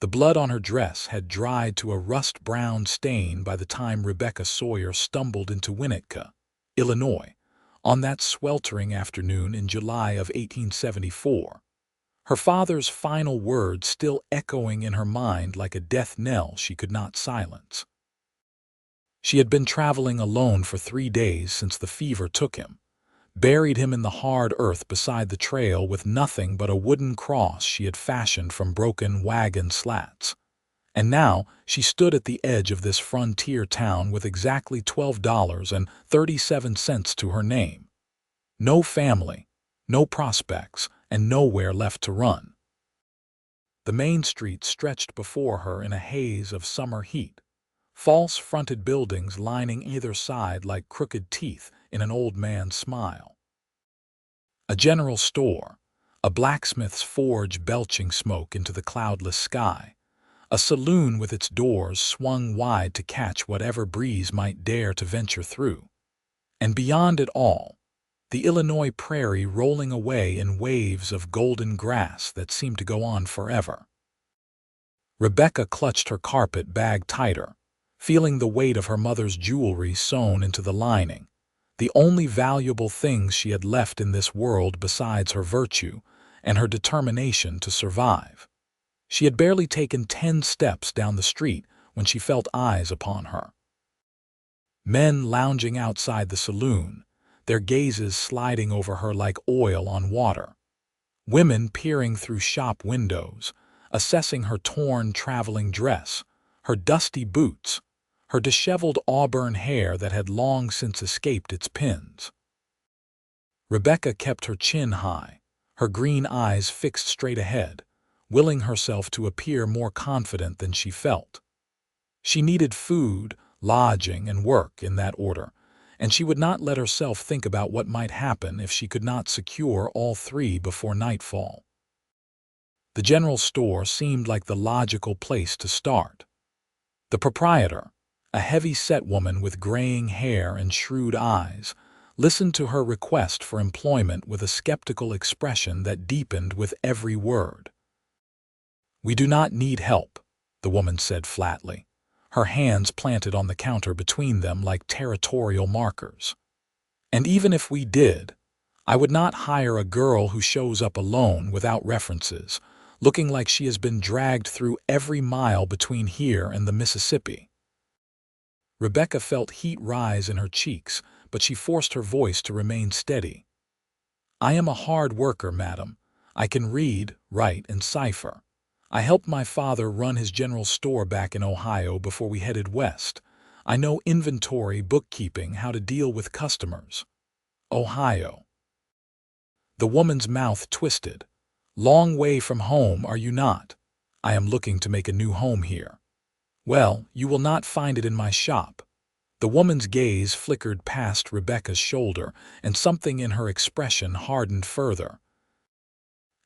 The blood on her dress had dried to a rust-brown stain by the time Rebecca Sawyer stumbled into Winnetka, Illinois, on that sweltering afternoon in July of 1874. Her father's final words still echoing in her mind like a death knell she could not silence. She had been traveling alone for 3 days since the fever took him, buried him in the hard earth beside the trail with nothing but a wooden cross she had fashioned from broken wagon slats. And now she stood at the edge of this frontier town with exactly $12.37 to her name. No family, no prospects, and nowhere left to run. The main street stretched before her in a haze of summer heat, false-fronted buildings lining either side like crooked teeth in an old man's smile. A general store, a blacksmith's forge belching smoke into the cloudless sky, a saloon with its doors swung wide to catch whatever breeze might dare to venture through. And beyond it all, the Illinois prairie rolling away in waves of golden grass that seemed to go on forever. Rebecca clutched her carpet bag tighter, feeling the weight of her mother's jewelry sewn into the lining, the only valuable things she had left in this world besides her virtue and her determination to survive. She had barely taken 10 steps down the street when she felt eyes upon her. Men lounging outside the saloon, their gazes sliding over her like oil on water. Women peering through shop windows, assessing her torn traveling dress, her dusty boots, her disheveled auburn hair that had long since escaped its pins. Rebecca kept her chin high, her green eyes fixed straight ahead, willing herself to appear more confident than she felt. She needed food, lodging, and work in that order, and she would not let herself think about what might happen if she could not secure all 3 before nightfall. The general store seemed like the logical place to start. The proprietor, a heavy-set woman with graying hair and shrewd eyes, listened to her request for employment with a skeptical expression that deepened with every word. "We do not need help," the woman said flatly, her hands planted on the counter between them like territorial markers. "And even if we did, I would not hire a girl who shows up alone without references, looking like she has been dragged through every mile between here and the Mississippi." Rebecca felt heat rise in her cheeks, but she forced her voice to remain steady. "I am a hard worker, madam. I can read, write, and cipher. I helped my father run his general store back in Ohio before we headed west. I know inventory, bookkeeping, how to deal with customers." Ohio. The woman's mouth twisted. "Long way from home, are you not?" "I am looking to make a new home here." "Well, you will not find it in my shop." The woman's gaze flickered past Rebecca's shoulder, and something in her expression hardened further.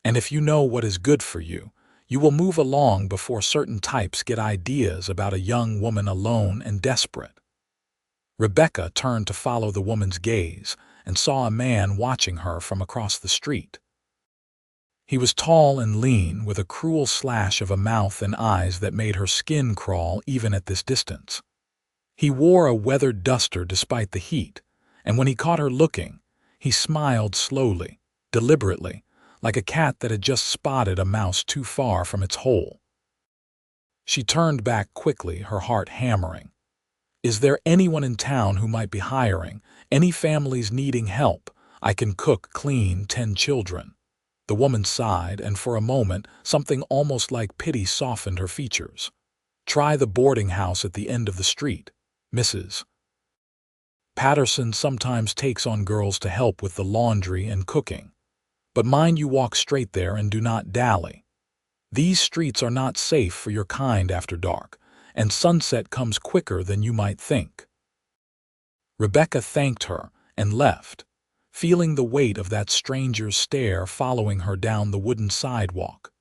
"And if you know what is good for you, you will move along before certain types get ideas about a young woman alone and desperate." Rebecca turned to follow the woman's gaze and saw a man watching her from across the street. He was tall and lean, with a cruel slash of a mouth and eyes that made her skin crawl even at this distance. He wore a weathered duster despite the heat, and when he caught her looking, he smiled slowly, deliberately, like a cat that had just spotted a mouse too far from its hole. She turned back quickly, her heart hammering. "Is there anyone in town who might be hiring? Any families needing help? I can cook, clean 10 children." The woman sighed, and for a moment something almost like pity softened her features. "Try the boarding house at the end of the street, Mrs. Patterson sometimes takes on girls to help with the laundry and cooking. But mind you walk straight there and do not dally. These streets are not safe for your kind after dark, and sunset comes quicker than you might think." Rebecca thanked her and left, feeling the weight of that stranger's stare following her down the wooden sidewalk.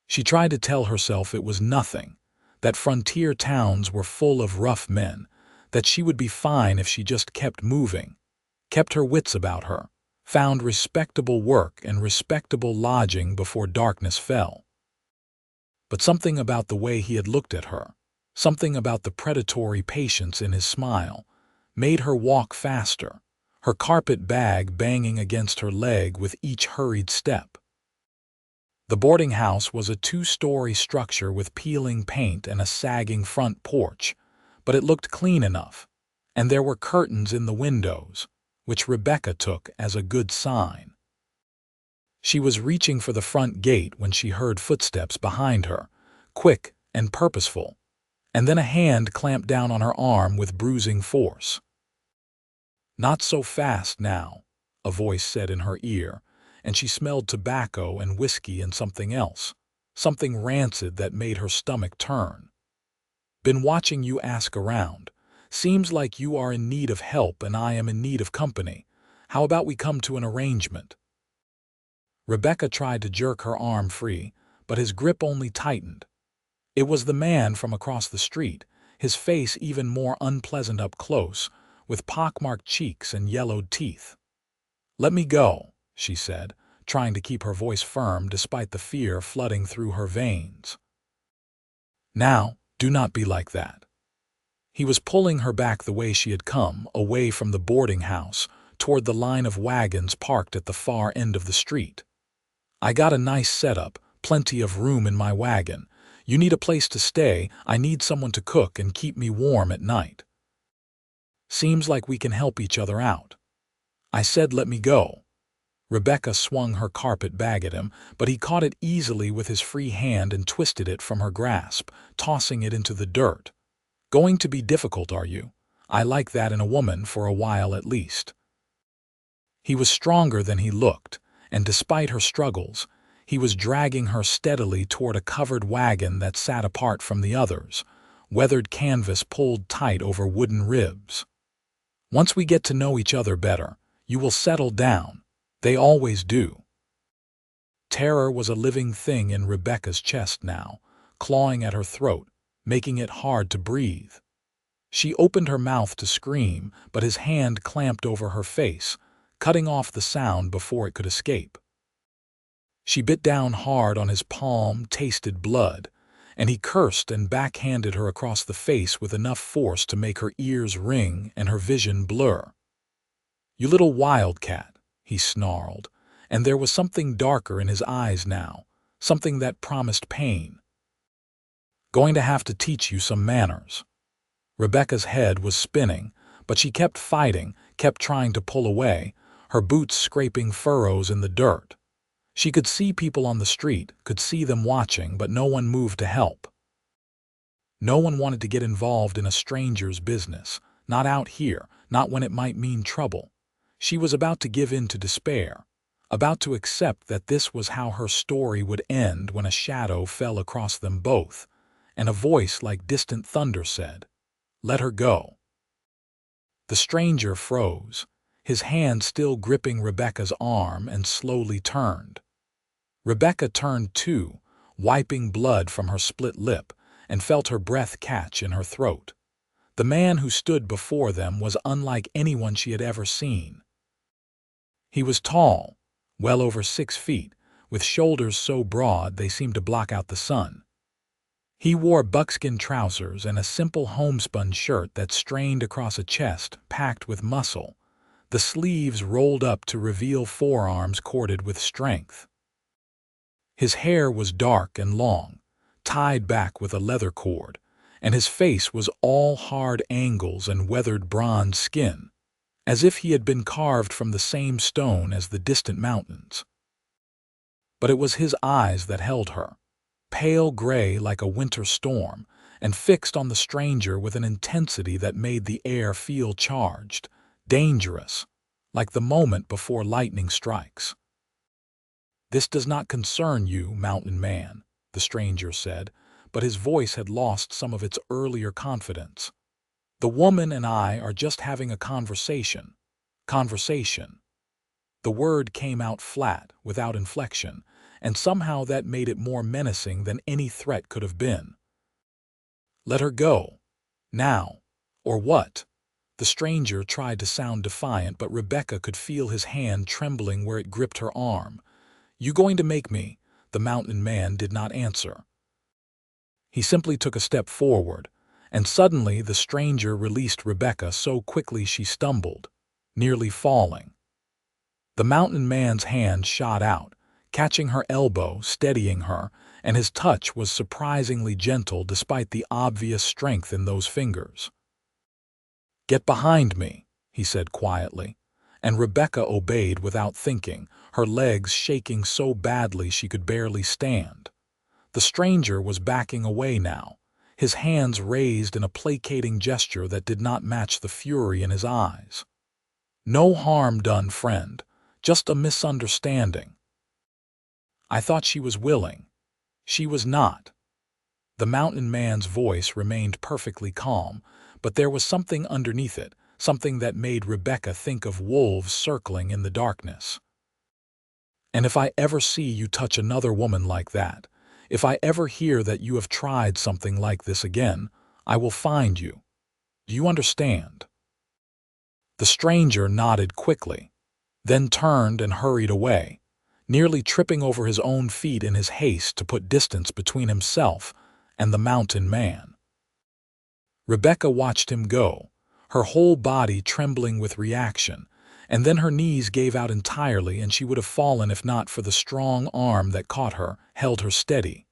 She tried to tell herself it was nothing, that frontier towns were full of rough men, that she would be fine if she just kept moving, kept her wits about her, found respectable work and respectable lodging before darkness fell. But something about the way he had looked at her, something about the predatory patience in his smile, made her walk faster, her carpet bag banging against her leg with each hurried step. The boarding house was a two-story structure with peeling paint and a sagging front porch, but it looked clean enough, and there were curtains in the windows, which Rebecca took as a good sign. She was reaching for the front gate when she heard footsteps behind her, quick and purposeful, and then a hand clamped down on her arm with bruising force. "Not so fast now," a voice said in her ear, and she smelled tobacco and whiskey and something else, something rancid that made her stomach turn. "Been watching you ask around. Seems like you are in need of help and I am in need of company. How about we come to an arrangement?" Rebecca tried to jerk her arm free, but his grip only tightened. It was the man from across the street, his face even more unpleasant up close, with pockmarked cheeks and yellowed teeth. "Let me go," she said, trying to keep her voice firm despite the fear flooding through her veins. "Now, do not be like that." He was pulling her back the way she had come, away from the boarding house, toward the line of wagons parked at the far end of the street. "I got a nice setup, plenty of room in my wagon. You need a place to stay, I need someone to cook and keep me warm at night. Seems like we can help each other out." I said, "Let me go." Rebecca swung her carpet bag at him, but he caught it easily with his free hand and twisted it from her grasp, tossing it into the dirt. "Going to be difficult, are you? I like that in a woman for a while at least." He was stronger than he looked, and despite her struggles, he was dragging her steadily toward a covered wagon that sat apart from the others, weathered canvas pulled tight over wooden ribs. "Once we get to know each other better, you will settle down. They always do." Terror was a living thing in Rebecca's chest now, clawing at her throat, making it hard to breathe. She opened her mouth to scream, but his hand clamped over her face, cutting off the sound before it could escape. She bit down hard on his palm, tasted blood, and he cursed and backhanded her across the face with enough force to make her ears ring and her vision blur. "You little wildcat," he snarled, and there was something darker in his eyes now, something that promised pain. "Going to have to teach you some manners." Rebecca's head was spinning, but she kept fighting, kept trying to pull away, her boots scraping furrows in the dirt. She could see people on the street, could see them watching, but no one moved to help. No one wanted to get involved in a stranger's business, not out here, not when it might mean trouble. She was about to give in to despair, about to accept that this was how her story would end when a shadow fell across them both, and a voice like distant thunder said, "Let her go." The stranger froze, his hand still gripping Rebecca's arm, and slowly turned. Rebecca turned too, wiping blood from her split lip, and felt her breath catch in her throat. The man who stood before them was unlike anyone she had ever seen. He was tall, well over 6 feet, with shoulders so broad they seemed to block out the sun. He wore buckskin trousers and a simple homespun shirt that strained across a chest packed with muscle, the sleeves rolled up to reveal forearms corded with strength. His hair was dark and long, tied back with a leather cord, and his face was all hard angles and weathered bronze skin, as if he had been carved from the same stone as the distant mountains. But it was his eyes that held her, pale gray like a winter storm, and fixed on the stranger with an intensity that made the air feel charged, dangerous, like the moment before lightning strikes. "This does not concern you, mountain man," the stranger said, but his voice had lost some of its earlier confidence. "The woman and I are just having a conversation." Conversation. The word came out flat, without inflection, and somehow that made it more menacing than any threat could have been. "Let her go. Now. Or what?" The stranger tried to sound defiant, but Rebecca could feel his hand trembling where it gripped her arm. "You going to make me?" The mountain man did not answer. He simply took a step forward, and suddenly the stranger released Rebecca so quickly she stumbled, nearly falling. The mountain man's hand shot out, catching her elbow, steadying her, and his touch was surprisingly gentle despite the obvious strength in those fingers. "Get behind me," he said quietly, and Rebecca obeyed without thinking, her legs shaking so badly she could barely stand. The stranger was backing away now, his hands raised in a placating gesture that did not match the fury in his eyes. "No harm done, friend, just a misunderstanding." "I thought she was willing." "She was not." The mountain man's voice remained perfectly calm, but there was something underneath it, something that made Rebecca think of wolves circling in the darkness. "And if I ever see you touch another woman like that, if I ever hear that you have tried something like this again, I will find you. Do you understand?" The stranger nodded quickly, then turned and hurried away, nearly tripping over his own feet in his haste to put distance between himself and the mountain man. Rebecca watched him go, her whole body trembling with reaction, and then her knees gave out entirely and she would have fallen if not for the strong arm that caught her, held her steady.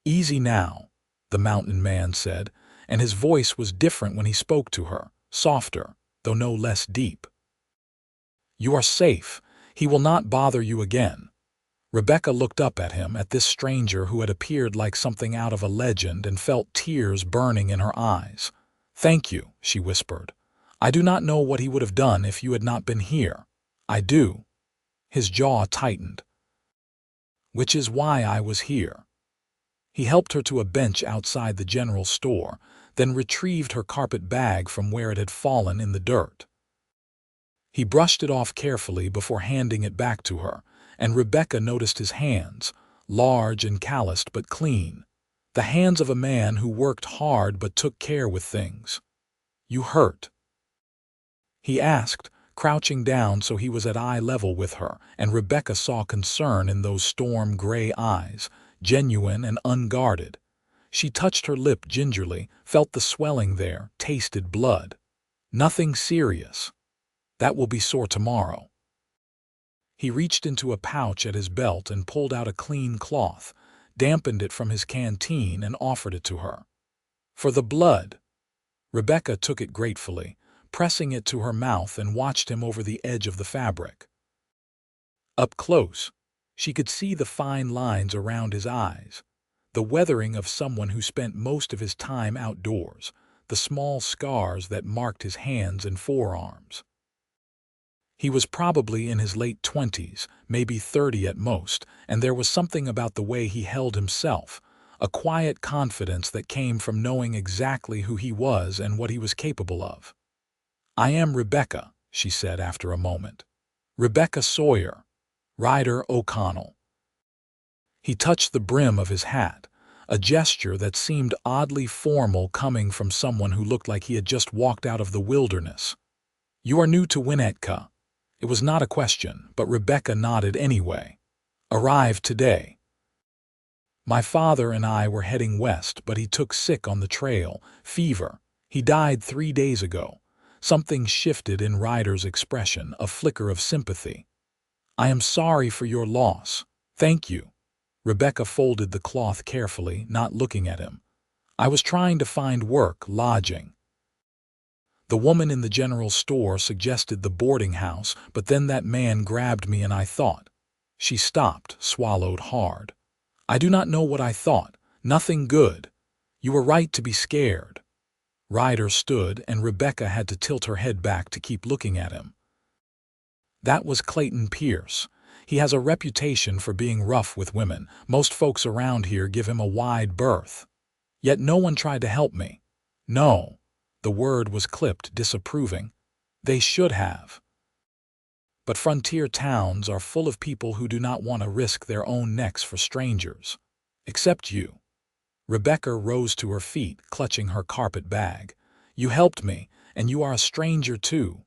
"Easy now," the mountain man said, and his voice was different when he spoke to her, softer, though no less deep. "You are safe. He will not bother you again." Rebecca looked up at him, at this stranger who had appeared like something out of a legend, and felt tears burning in her eyes. "Thank you," she whispered. "I do not know what he would have done if you had not been here. I do." His jaw tightened. "Which is why I was here." He helped her to a bench outside the general store, then retrieved her carpet bag from where it had fallen in the dirt. He brushed it off carefully before handing it back to her, and Rebecca noticed his hands, large and calloused but clean, the hands of a man who worked hard but took care with things. "You hurt?" he asked, crouching down so he was at eye level with her, and Rebecca saw concern in those storm-gray eyes, genuine and unguarded. She touched her lip gingerly, felt the swelling there, tasted blood. "Nothing serious. That will be sore tomorrow." He reached into a pouch at his belt and pulled out a clean cloth, dampened it from his canteen and offered it to her. "For the blood." Rebecca took it gratefully, pressing it to her mouth, and watched him over the edge of the fabric. Up close, she could see the fine lines around his eyes, the weathering of someone who spent most of his time outdoors, the small scars that marked his hands and forearms. He was probably in his late 20s, maybe 30 at most, and there was something about the way he held himself, a quiet confidence that came from knowing exactly who he was and what he was capable of. "I am Rebecca," she said after a moment. "Rebecca Sawyer, Ryder O'Connell." He touched the brim of his hat, a gesture that seemed oddly formal coming from someone who looked like he had just walked out of the wilderness. "You are new to Winnetka." It was not a question, but Rebecca nodded anyway. "Arrived today." "My father and I were heading west, but he took sick on the trail, fever. He died 3 days ago." Something shifted in Ryder's expression, a flicker of sympathy. "I am sorry for your loss." "Thank you." Rebecca folded the cloth carefully, not looking at him. "I was trying to find work, lodging." "The woman in the general store suggested the boarding house, but then that man grabbed me and I thought—" She stopped, swallowed hard. "I do not know what I thought. Nothing good. You were right to be scared." Ryder stood, and Rebecca had to tilt her head back to keep looking at him. "That was Clayton Pierce. He has a reputation for being rough with women. Most folks around here give him a wide berth. Yet no one tried to help me." "No." The word was clipped, disapproving. "They should have." "But frontier towns are full of people who do not want to risk their own necks for strangers. Except you." Rebecca rose to her feet, clutching her carpet bag. "You helped me, and you are a stranger too."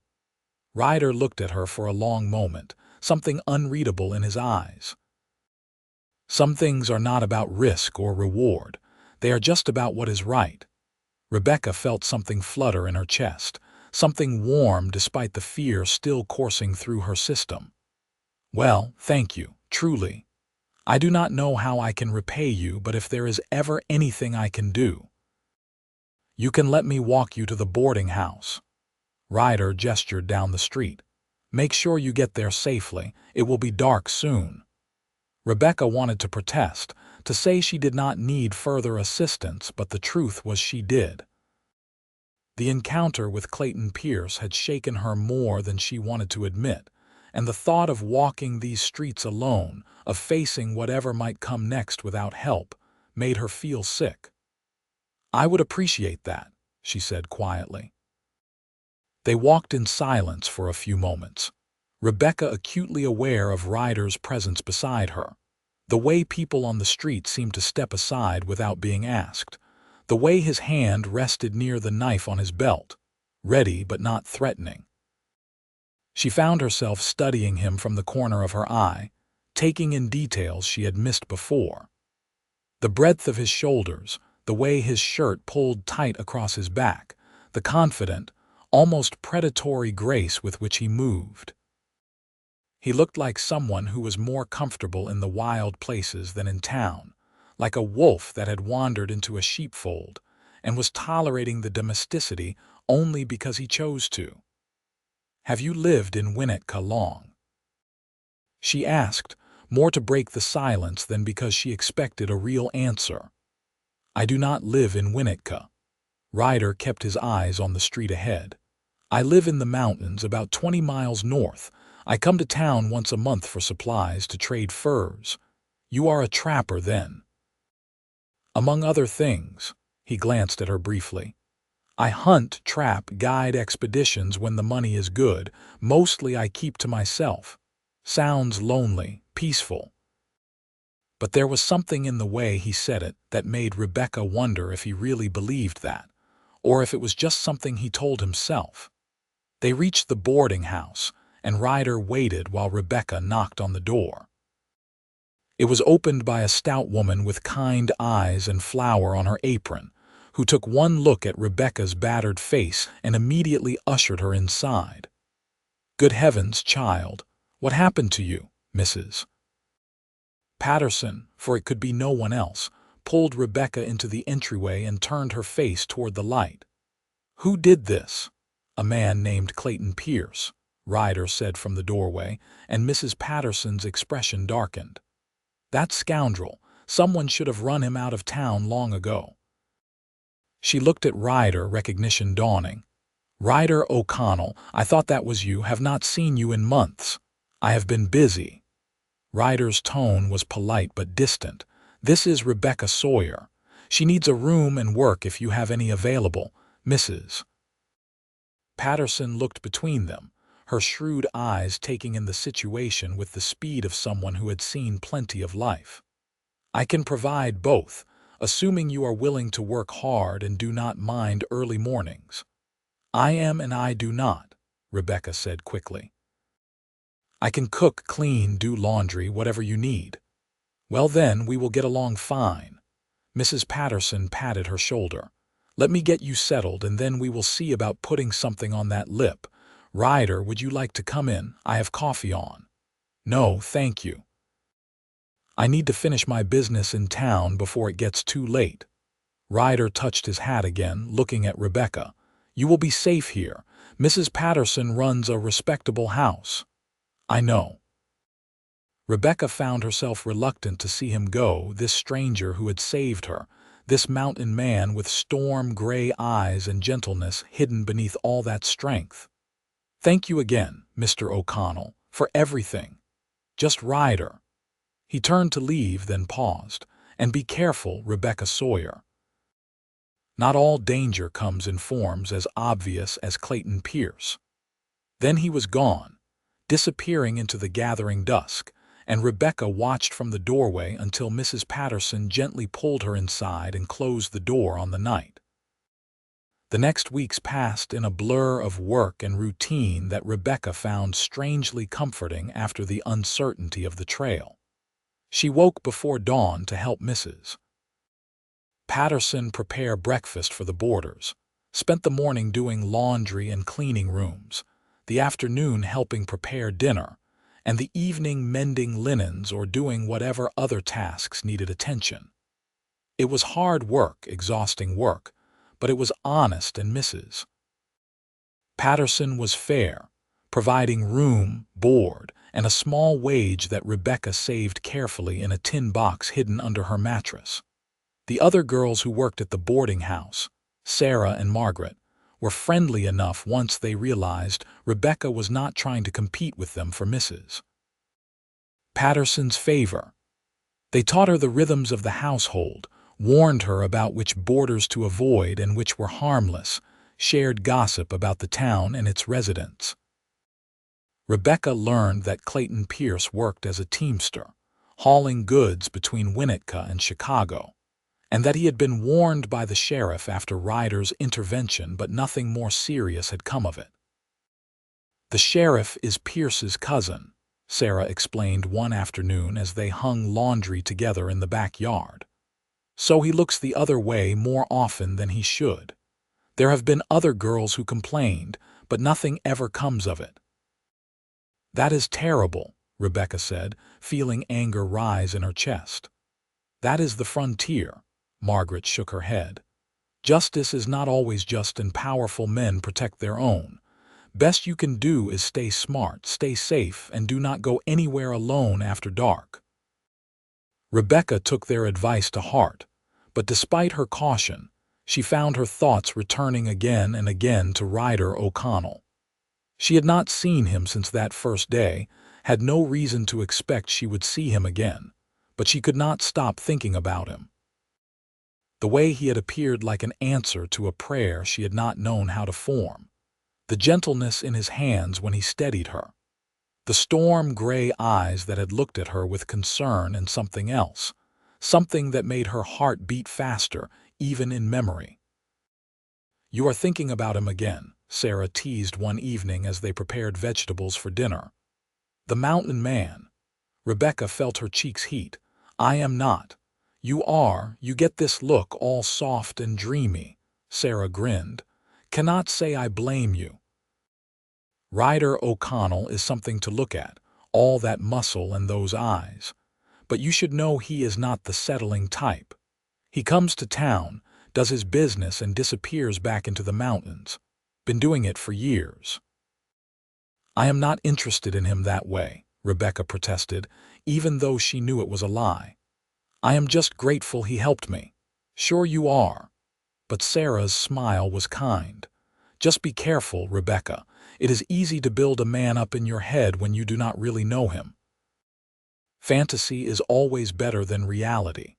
Ryder looked at her for a long moment, something unreadable in his eyes. "Some things are not about risk or reward. They are just about what is right. Rebecca felt something flutter in her chest, something warm despite the fear still coursing through her system. Well, thank you, truly. I do not know how I can repay you, but if there is ever anything I can do, you can let me walk you to the boarding house. Ryder gestured down the street. Make sure you get there safely. It will be dark soon. Rebecca wanted to protest, to say she did not need further assistance, but the truth was she did. The encounter with Clayton Pierce had shaken her more than she wanted to admit, and the thought of walking these streets alone, of facing whatever might come next without help, made her feel sick. I would appreciate that, she said quietly. They walked in silence for a few moments, Rebecca acutely aware of Ryder's presence beside her. The way people on the street seemed to step aside without being asked. The way his hand rested near the knife on his belt, ready but not threatening. She found herself studying him from the corner of her eye, taking in details she had missed before. The breadth of his shoulders, the way his shirt pulled tight across his back, the confident, almost predatory grace with which he moved. He looked like someone who was more comfortable in the wild places than in town, like a wolf that had wandered into a sheepfold and was tolerating the domesticity only because he chose to. Have you lived in Winnetka long? She asked, more to break the silence than because she expected a real answer. I do not live in Winnetka. Ryder kept his eyes on the street ahead. I live in the mountains about 20 miles north. I come to town once a month for supplies to trade furs. You are a trapper then. Among other things, he glanced at her briefly. I hunt, trap, guide expeditions when the money is good. Mostly I keep to myself. Sounds lonely, peaceful. But there was something in the way he said it that made Rebecca wonder if he really believed that, or if it was just something he told himself. They reached the boarding house, and Ryder waited while Rebecca knocked on the door. It was opened by a stout woman with kind eyes and flour on her apron, who took one look at Rebecca's battered face and immediately ushered her inside. Good heavens, child, what happened to you, Mrs. Patterson, for it could be no one else, pulled Rebecca into the entryway and turned her face toward the light. Who did this? A man named Clayton Pierce, Ryder said from the doorway, and Mrs. Patterson's expression darkened. That scoundrel, someone should have run him out of town long ago. She looked at Ryder, recognition dawning. Ryder O'Connell, I thought that was you, have not seen you in months. I have been busy. Ryder's tone was polite but distant. This is Rebecca Sawyer. She needs a room and work if you have any available, Mrs. Patterson looked between them, her shrewd eyes taking in the situation with the speed of someone who had seen plenty of life. I can provide both, assuming you are willing to work hard and do not mind early mornings. I am and I do not, Rebecca said quickly. I can cook, clean, do laundry, whatever you need. Well then, we will get along fine. Mrs. Patterson patted her shoulder. Let me get you settled and then we will see about putting something on that lip. Ryder, would you like to come in? I have coffee on. No, thank you. I need to finish my business in town before it gets too late. Ryder touched his hat again, looking at Rebecca. You will be safe here. Mrs. Patterson runs a respectable house. I know. Rebecca found herself reluctant to see him go, this stranger who had saved her, this mountain man with storm-gray eyes and gentleness hidden beneath all that strength. Thank you again, Mr. O'Connell, for everything. Just Ryder. He turned to leave, then paused. And be careful, Rebecca Sawyer. Not all danger comes in forms as obvious as Clayton Pierce. Then he was gone, disappearing into the gathering dusk, and Rebecca watched from the doorway until Mrs. Patterson gently pulled her inside and closed the door on the night. The next weeks passed in a blur of work and routine that Rebecca found strangely comforting after the uncertainty of the trail. She woke before dawn to help Mrs. Patterson prepared breakfast for the boarders, spent the morning doing laundry and cleaning rooms, the afternoon helping prepare dinner, and the evening mending linens or doing whatever other tasks needed attention. It was hard work, exhausting work, but it was honest and Mrs. Patterson was fair, providing room, board, and a small wage that Rebecca saved carefully in a tin box hidden under her mattress. The other girls who worked at the boarding house, Sarah and Margaret, were friendly enough once they realized Rebecca was not trying to compete with them for Mrs. Patterson's favor. They taught her the rhythms of the household, warned her about which boarders to avoid and which were harmless, shared gossip about the town and its residents. Rebecca learned that Clayton Pierce worked as a teamster, hauling goods between Winnetka and Chicago, and that he had been warned by the sheriff after Ryder's intervention, but nothing more serious had come of it. "The sheriff is Pierce's cousin," Sarah explained one afternoon as they hung laundry together in the backyard. "So he looks the other way more often than he should. There have been other girls who complained, but nothing ever comes of it." "That is terrible," Rebecca said, feeling anger rise in her chest. "That is the frontier." Margaret shook her head. "Justice is not always just, and powerful men protect their own. Best you can do is stay smart, stay safe, and do not go anywhere alone after dark." Rebecca took their advice to heart, but despite her caution, she found her thoughts returning again and again to Ryder O'Connell. She had not seen him since that first day, had no reason to expect she would see him again, but she could not stop thinking about him. The way he had appeared like an answer to a prayer she had not known how to form, the gentleness in his hands when he steadied her, the storm-gray eyes that had looked at her with concern and something else, something that made her heart beat faster, even in memory. "You are thinking about him again," Sarah teased one evening as they prepared vegetables for dinner. "The mountain man." Rebecca felt her cheeks heat. "I am not." "You are. You get this look all soft and dreamy." Sarah grinned. "Cannot say I blame you. Ryder O'Connell is something to look at, all that muscle and those eyes. But you should know he is not the settling type. He comes to town, does his business, and disappears back into the mountains. Been doing it for years." "I am not interested in him that way," Rebecca protested, even though she knew it was a lie. "I am just grateful he helped me." "Sure you are." But Sarah's smile was kind. "Just be careful, Rebecca. It is easy to build a man up in your head when you do not really know him. Fantasy is always better than reality."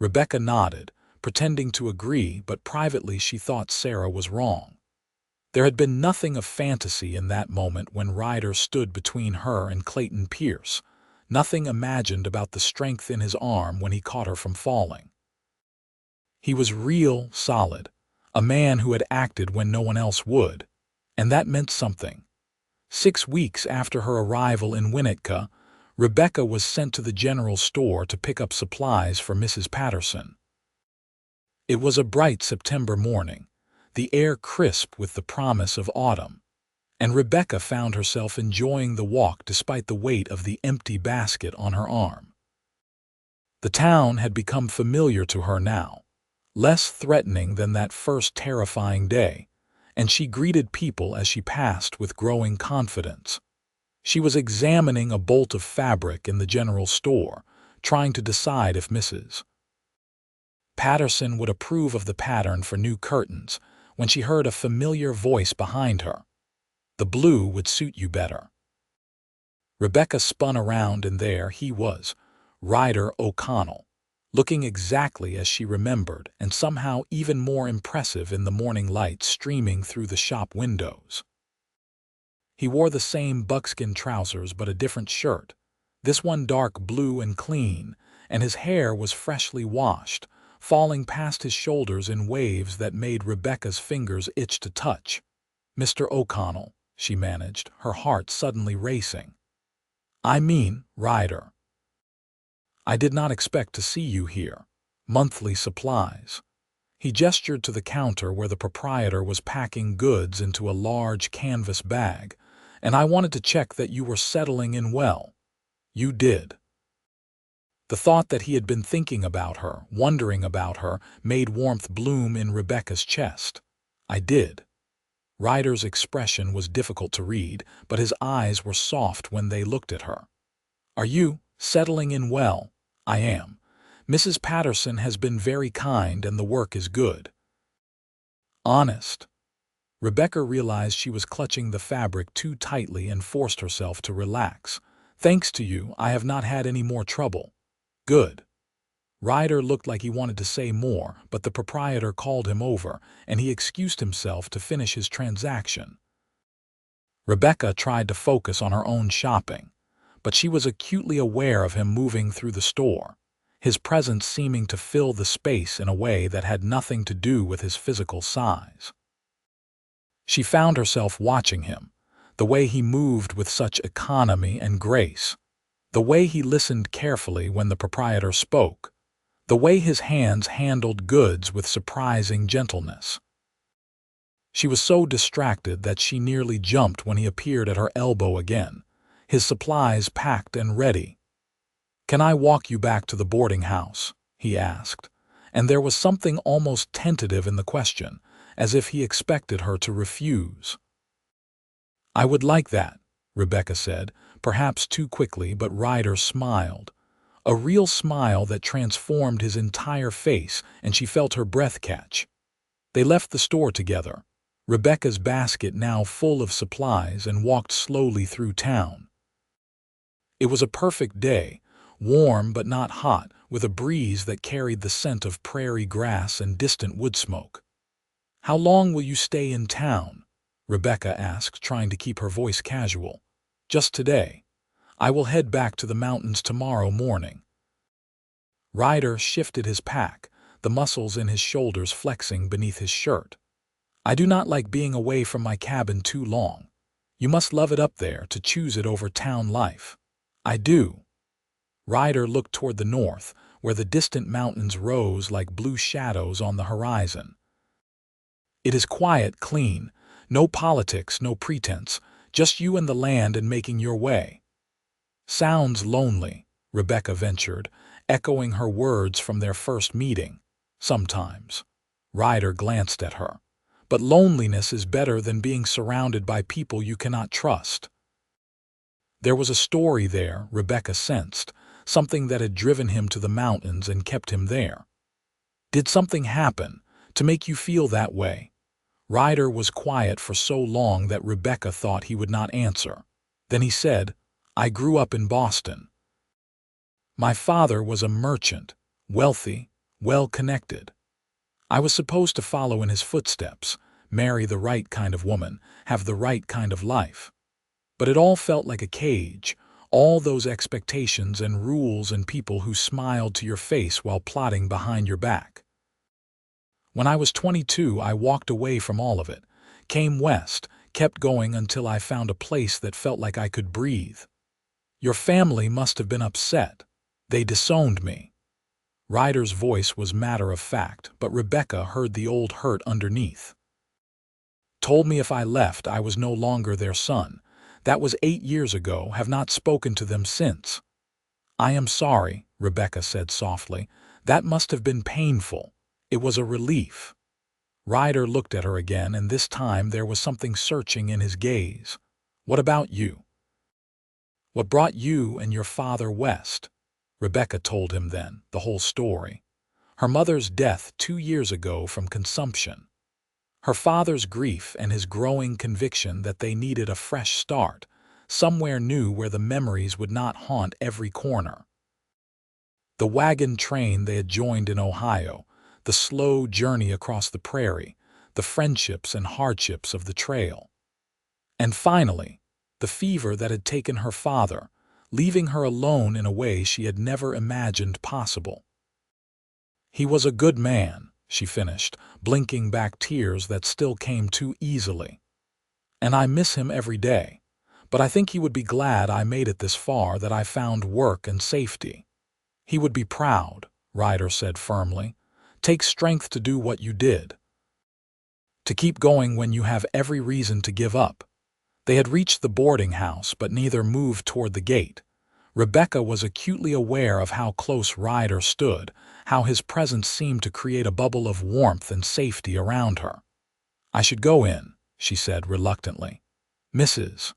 Rebecca nodded, pretending to agree, but privately she thought Sarah was wrong. There had been nothing of fantasy in that moment when Ryder stood between her and Clayton Pierce, nothing imagined about the strength in his arm when he caught her from falling. He was real, solid, a man who had acted when no one else would, and that meant something. 6 weeks after her arrival in Winnetka, Rebecca was sent to the general store to pick up supplies for Mrs. Patterson. It was a bright September morning, the air crisp with the promise of autumn, and Rebecca found herself enjoying the walk despite the weight of the empty basket on her arm. The town had become familiar to her now, less threatening than that first terrifying day, and she greeted people as she passed with growing confidence. She was examining a bolt of fabric in the general store, trying to decide if Mrs. Patterson would approve of the pattern for new curtains when she heard a familiar voice behind her. "The blue would suit you better." Rebecca spun around, and there he was, Ryder O'Connell, looking exactly as she remembered and somehow even more impressive in the morning light streaming through the shop windows. He wore the same buckskin trousers but a different shirt, this one dark blue and clean, and his hair was freshly washed, falling past his shoulders in waves that made Rebecca's fingers itch to touch. "Mr. O'Connell," she managed, her heart suddenly racing. "I mean, Ryder. I did not expect to see you here." Monthly supplies. He gestured to the counter where the proprietor was packing goods into a large canvas bag, and I wanted to check that you were settling in well. You did. The thought that he had been thinking about her, wondering about her, made warmth bloom in Rebecca's chest. I did. Ryder's expression was difficult to read, but his eyes were soft when they looked at her. Are you settling in well? I am. Mrs. Patterson has been very kind and the work is good. Honest. Rebecca realized she was clutching the fabric too tightly and forced herself to relax. Thanks to you, I have not had any more trouble. Good. Ryder looked like he wanted to say more, but the proprietor called him over, and he excused himself to finish his transaction. Rebecca tried to focus on her own shopping, but she was acutely aware of him moving through the store, his presence seeming to fill the space in a way that had nothing to do with his physical size. She found herself watching him, the way he moved with such economy and grace, the way he listened carefully when the proprietor spoke, the way his hands handled goods with surprising gentleness. She was so distracted that she nearly jumped when he appeared at her elbow again, his supplies packed and ready. Can I walk you back to the boarding house? He asked, and there was something almost tentative in the question, as if he expected her to refuse. I would like that, Rebecca said, perhaps too quickly, but Ryder smiled. A real smile that transformed his entire face, and she felt her breath catch. They left the store together, Rebecca's basket now full of supplies, and walked slowly through town. It was a perfect day, warm but not hot, with a breeze that carried the scent of prairie grass and distant wood smoke. How long will you stay in town? Rebecca asked, trying to keep her voice casual. Just today. I will head back to the mountains tomorrow morning. Ryder shifted his pack, the muscles in his shoulders flexing beneath his shirt. I do not like being away from my cabin too long. You must love it up there to choose it over town life. I do. Ryder looked toward the north, where the distant mountains rose like blue shadows on the horizon. It is quiet, clean, no politics, no pretense, just you and the land and making your way. Sounds lonely, Rebecca ventured, echoing her words from their first meeting. Sometimes. Ryder glanced at her. But loneliness is better than being surrounded by people you cannot trust. There was a story there, Rebecca sensed, something that had driven him to the mountains and kept him there. Did something happen to make you feel that way? Ryder was quiet for so long that Rebecca thought he would not answer. Then he said, I grew up in Boston. My father was a merchant, wealthy, well-connected. I was supposed to follow in his footsteps, marry the right kind of woman, have the right kind of life. But it all felt like a cage, all those expectations and rules and people who smiled to your face while plotting behind your back. When I was 22, I walked away from all of it, came west, kept going until I found a place that felt like I could breathe. Your family must have been upset. They disowned me. Ryder's voice was matter-of-fact, but Rebecca heard the old hurt underneath. Told me if I left, I was no longer their son. That was 8 years ago, have not spoken to them since. I am sorry, Rebecca said softly. That must have been painful. It was a relief. Ryder looked at her again, and this time there was something searching in his gaze. What about you? What brought you and your father west? Rebecca told him then, the whole story. Her mother's death 2 years ago from consumption. Her father's grief and his growing conviction that they needed a fresh start, somewhere new where the memories would not haunt every corner. The wagon train they had joined in Ohio, the slow journey across the prairie, the friendships and hardships of the trail. And finally, the fever that had taken her father, leaving her alone in a way she had never imagined possible. He was a good man, she finished, blinking back tears that still came too easily. And I miss him every day, but I think he would be glad I made it this far, that I found work and safety. He would be proud, Ryder said firmly. "Takes strength to do what you did. To keep going when you have every reason to give up." They had reached the boarding house, but neither moved toward the gate. Rebecca was acutely aware of how close Ryder stood, how his presence seemed to create a bubble of warmth and safety around her. "I should go in," she said reluctantly. "Mrs.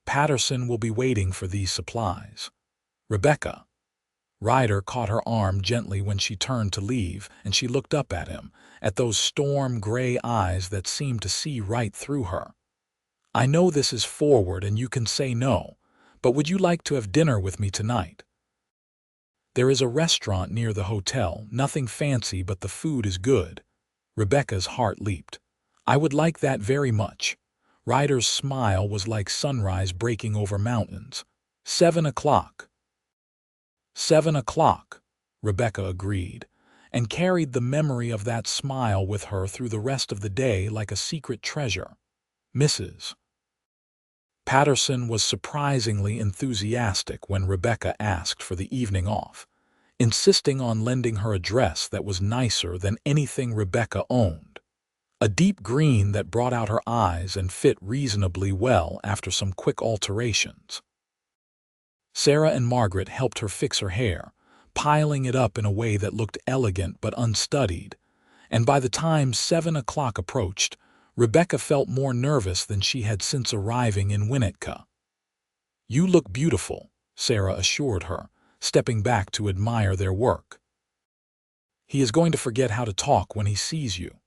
Patterson will be waiting for these supplies." "Rebecca." Ryder caught her arm gently when she turned to leave, and she looked up at him, at those storm-gray eyes that seemed to see right through her. "I know this is forward and you can say no, but would you like to have dinner with me tonight? There is a restaurant near the hotel, nothing fancy, but the food is good." Rebecca's heart leaped. "I would like that very much." Ryder's smile was like sunrise breaking over mountains. 7 o'clock. 7 o'clock, Rebecca agreed, and carried the memory of that smile with her through the rest of the day like a secret treasure. Mrs. Patterson was surprisingly enthusiastic when Rebecca asked for the evening off, insisting on lending her a dress that was nicer than anything Rebecca owned. A deep green that brought out her eyes and fit reasonably well after some quick alterations. Sarah and Margaret helped her fix her hair, piling it up in a way that looked elegant but unstudied, and by the time 7 o'clock approached, Rebecca felt more nervous than she had since arriving in Winnetka. "You look beautiful," Sarah assured her, stepping back to admire their work. "He is going to forget how to talk when he sees you."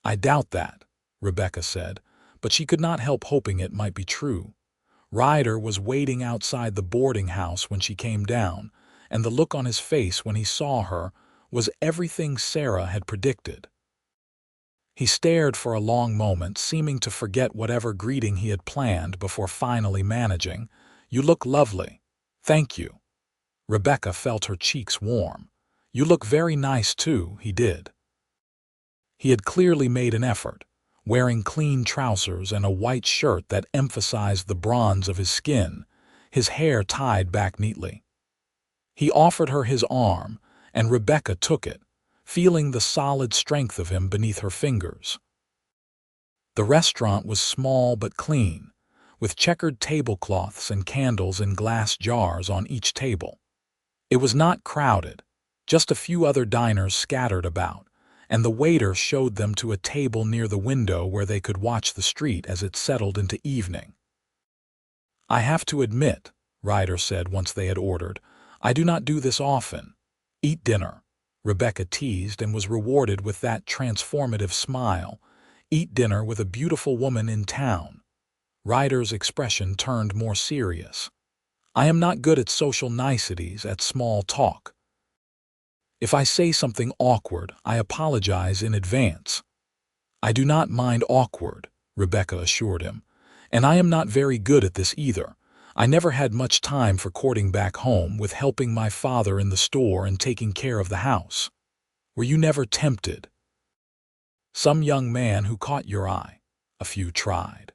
"I doubt that," Rebecca said, but she could not help hoping it might be true. Ryder was waiting outside the boarding house when she came down, and the look on his face when he saw her was everything Sarah had predicted. He stared for a long moment, seeming to forget whatever greeting he had planned before finally managing, "You look lovely." "Thank you." Rebecca felt her cheeks warm. "You look very nice too," he did. He had clearly made an effort, wearing clean trousers and a white shirt that emphasized the bronze of his skin, his hair tied back neatly. He offered her his arm, and Rebecca took it, feeling the solid strength of him beneath her fingers. The restaurant was small but clean, with checkered tablecloths and candles in glass jars on each table. It was not crowded, just a few other diners scattered about, and the waiter showed them to a table near the window where they could watch the street as it settled into evening. "I have to admit," Ryder said once they had ordered, "I do not do this often." "Eat dinner," Rebecca teased and was rewarded with that transformative smile. "Eat dinner with a beautiful woman in town." Ryder's expression turned more serious. "I am not good at social niceties, at small talk. If I say something awkward, I apologize in advance." "I do not mind awkward," Rebecca assured him, "and I am not very good at this either. I never had much time for courting back home, with helping my father in the store and taking care of the house." "Were you never tempted?" "Some young man who caught your eye. A few tried."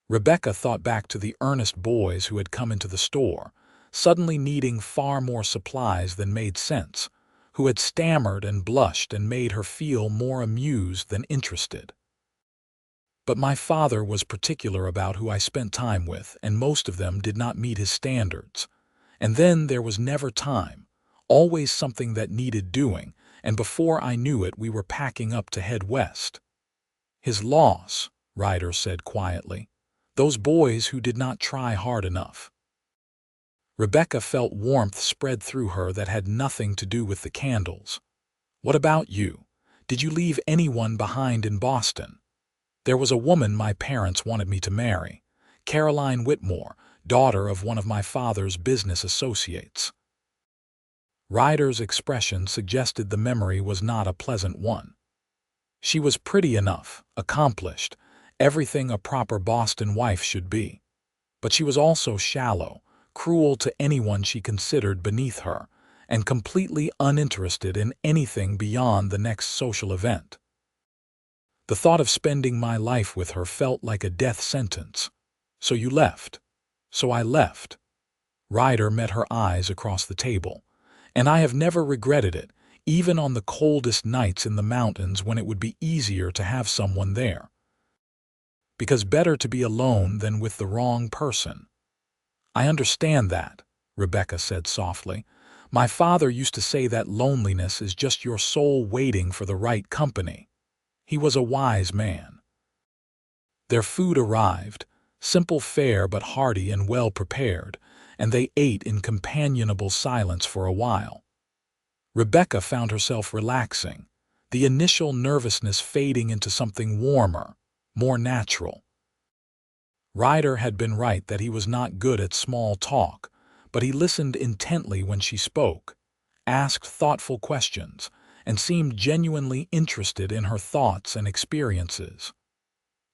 Rebecca thought back to the earnest boys who had come into the store, suddenly needing far more supplies than made sense, who had stammered and blushed and made her feel more amused than interested. "But my father was particular about who I spent time with, and most of them did not meet his standards. And then there was never time, always something that needed doing, and before I knew it we were packing up to head west." "His loss," Ryder said quietly. "Those boys who did not try hard enough." Rebecca felt warmth spread through her that had nothing to do with the candles. "What about you? Did you leave anyone behind in Boston?" "There was a woman my parents wanted me to marry, Caroline Whitmore, daughter of one of my father's business associates." Ryder's expression suggested the memory was not a pleasant one. "She was pretty enough, accomplished, everything a proper Boston wife should be. But she was also shallow, cruel to anyone she considered beneath her, and completely uninterested in anything beyond the next social event. The thought of spending my life with her felt like a death sentence. So you left." "So I left." Ryder met her eyes across the table, And I have never regretted it, even on the coldest nights in the mountains when it would be easier to have someone there. Because better to be alone than with the wrong person. I understand that, Rebecca said softly. My father used to say that loneliness is just your soul waiting for the right company. He was a wise man. Their food arrived, simple fare but hearty and well prepared, and they ate in companionable silence for a while. Rebecca found herself relaxing, the initial nervousness fading into something warmer, more natural. Ryder had been right that he was not good at small talk, but he listened intently when she spoke, asked thoughtful questions, and seemed genuinely interested in her thoughts and experiences.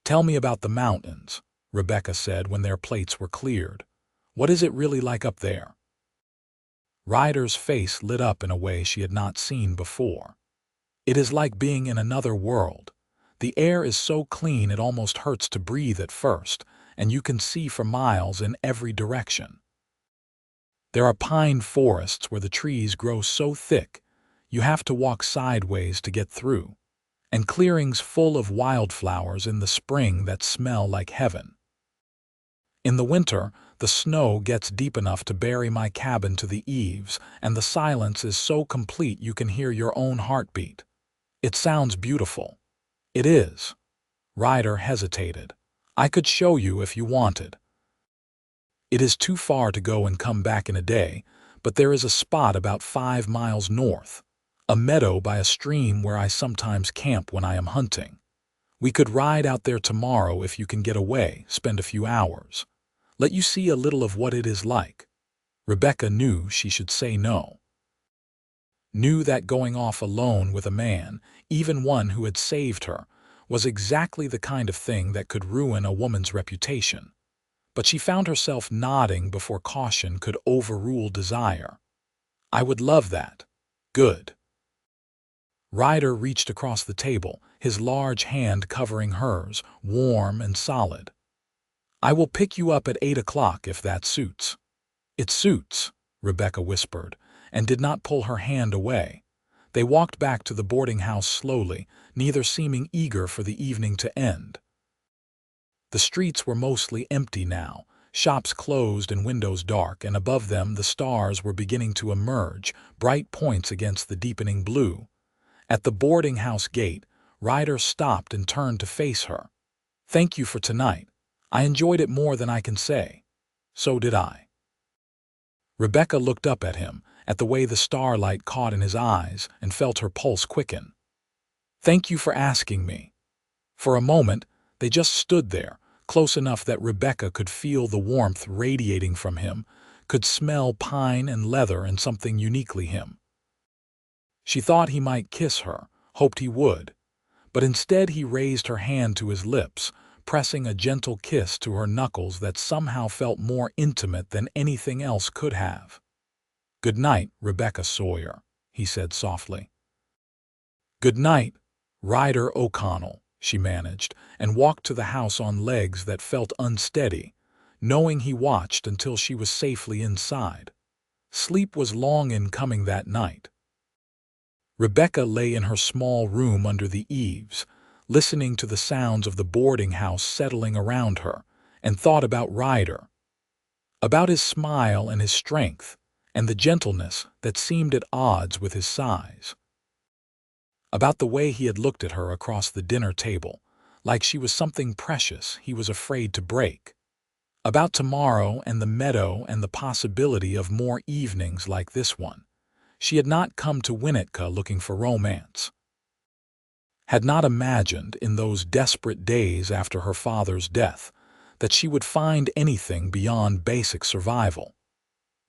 Tell me about the mountains, Rebecca said when their plates were cleared. What is it really like up there? Ryder's face lit up in a way she had not seen before. It is like being in another world. The air is so clean it almost hurts to breathe at first, and you can see for miles in every direction. There are pine forests where the trees grow so thick you have to walk sideways to get through, and clearings full of wildflowers in the spring that smell like heaven. In the winter, the snow gets deep enough to bury my cabin to the eaves, and the silence is so complete you can hear your own heartbeat. It sounds beautiful. It is. Ryder hesitated. I could show you if you wanted. It is too far to go and come back in a day, but there is a spot about 5 miles north, a meadow by a stream where I sometimes camp when I am hunting. We could ride out there tomorrow if you can get away, spend a few hours. Let you see a little of what it is like. Rebecca knew she should say no. Knew that going off alone with a man, even one who had saved her, was exactly the kind of thing that could ruin a woman's reputation. But she found herself nodding before caution could overrule desire. I would love that. Good. Ryder reached across the table, his large hand covering hers, warm and solid. I will pick you up at 8 o'clock if that suits. It suits, Rebecca whispered, and did not pull her hand away. They walked back to the boarding house slowly, neither seeming eager for the evening to end. The streets were mostly empty now, shops closed and windows dark, and above them the stars were beginning to emerge, bright points against the deepening blue. At the boarding house gate, Ryder stopped and turned to face her. Thank you for tonight. I enjoyed it more than I can say. So did I. Rebecca looked up at him, at the way the starlight caught in his eyes, and felt her pulse quicken. Thank you for asking me. For a moment, they just stood there, close enough that Rebecca could feel the warmth radiating from him, could smell pine and leather and something uniquely him. She thought he might kiss her, hoped he would, but instead he raised her hand to his lips, pressing a gentle kiss to her knuckles that somehow felt more intimate than anything else could have. Good night, Rebecca Sawyer, he said softly. Good night, Ryder O'Connell, she managed, and walked to the house on legs that felt unsteady, knowing he watched until she was safely inside. Sleep was long in coming that night. Rebecca lay in her small room under the eaves, listening to the sounds of the boarding house settling around her, and thought about Ryder, about his smile and his strength, and the gentleness that seemed at odds with his size. About the way he had looked at her across the dinner table, like she was something precious he was afraid to break. About tomorrow and the meadow and the possibility of more evenings like this one. She had not come to Winnetka looking for romance. Had not imagined in those desperate days after her father's death that she would find anything beyond basic survival.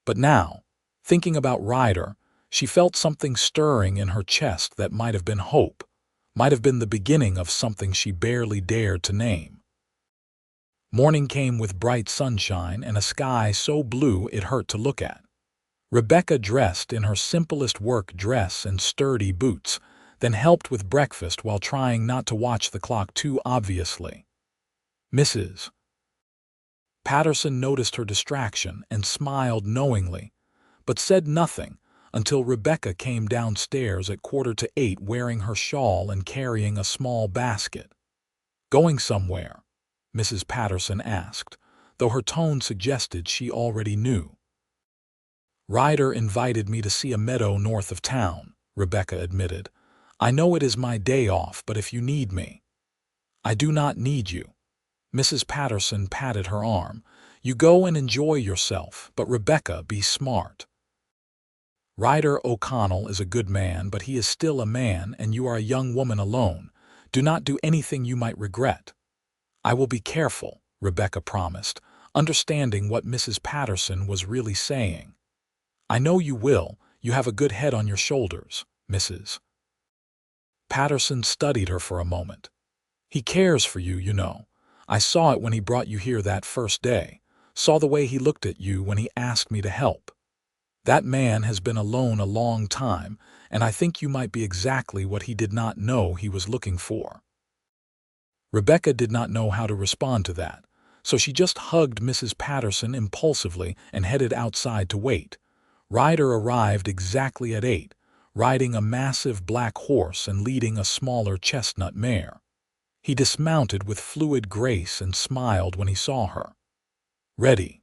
But now, thinking about Ryder, she felt something stirring in her chest that might have been hope, might have been the beginning of something she barely dared to name. Morning came with bright sunshine and a sky so blue it hurt to look at. Rebecca dressed in her simplest work dress and sturdy boots, then helped with breakfast while trying not to watch the clock too obviously. Mrs. Patterson noticed her distraction and smiled knowingly, but said nothing, until Rebecca came downstairs at 7:45 wearing her shawl and carrying a small basket. "Going somewhere?" Mrs. Patterson asked, though her tone suggested she already knew. "Ryder invited me to see a meadow north of town," Rebecca admitted. "I know it is my day off, but if you need me—" "I do not need you." Mrs. Patterson patted her arm. "You go and enjoy yourself, but Rebecca, be smart. Ryder O'Connell is a good man, but he is still a man, and you are a young woman alone. Do not do anything you might regret." "I will be careful," Rebecca promised, understanding what Mrs. Patterson was really saying. "I know you will. You have a good head on your shoulders, Mrs. Patterson studied her for a moment. "He cares for you, you know. I saw it when he brought you here that first day. Saw the way he looked at you when he asked me to help. That man has been alone a long time, and I think you might be exactly what he did not know he was looking for." Rebecca did not know how to respond to that, so she just hugged Mrs. Patterson impulsively and headed outside to wait. Ryder arrived exactly at 8, riding a massive black horse and leading a smaller chestnut mare. He dismounted with fluid grace and smiled when he saw her. "Ready."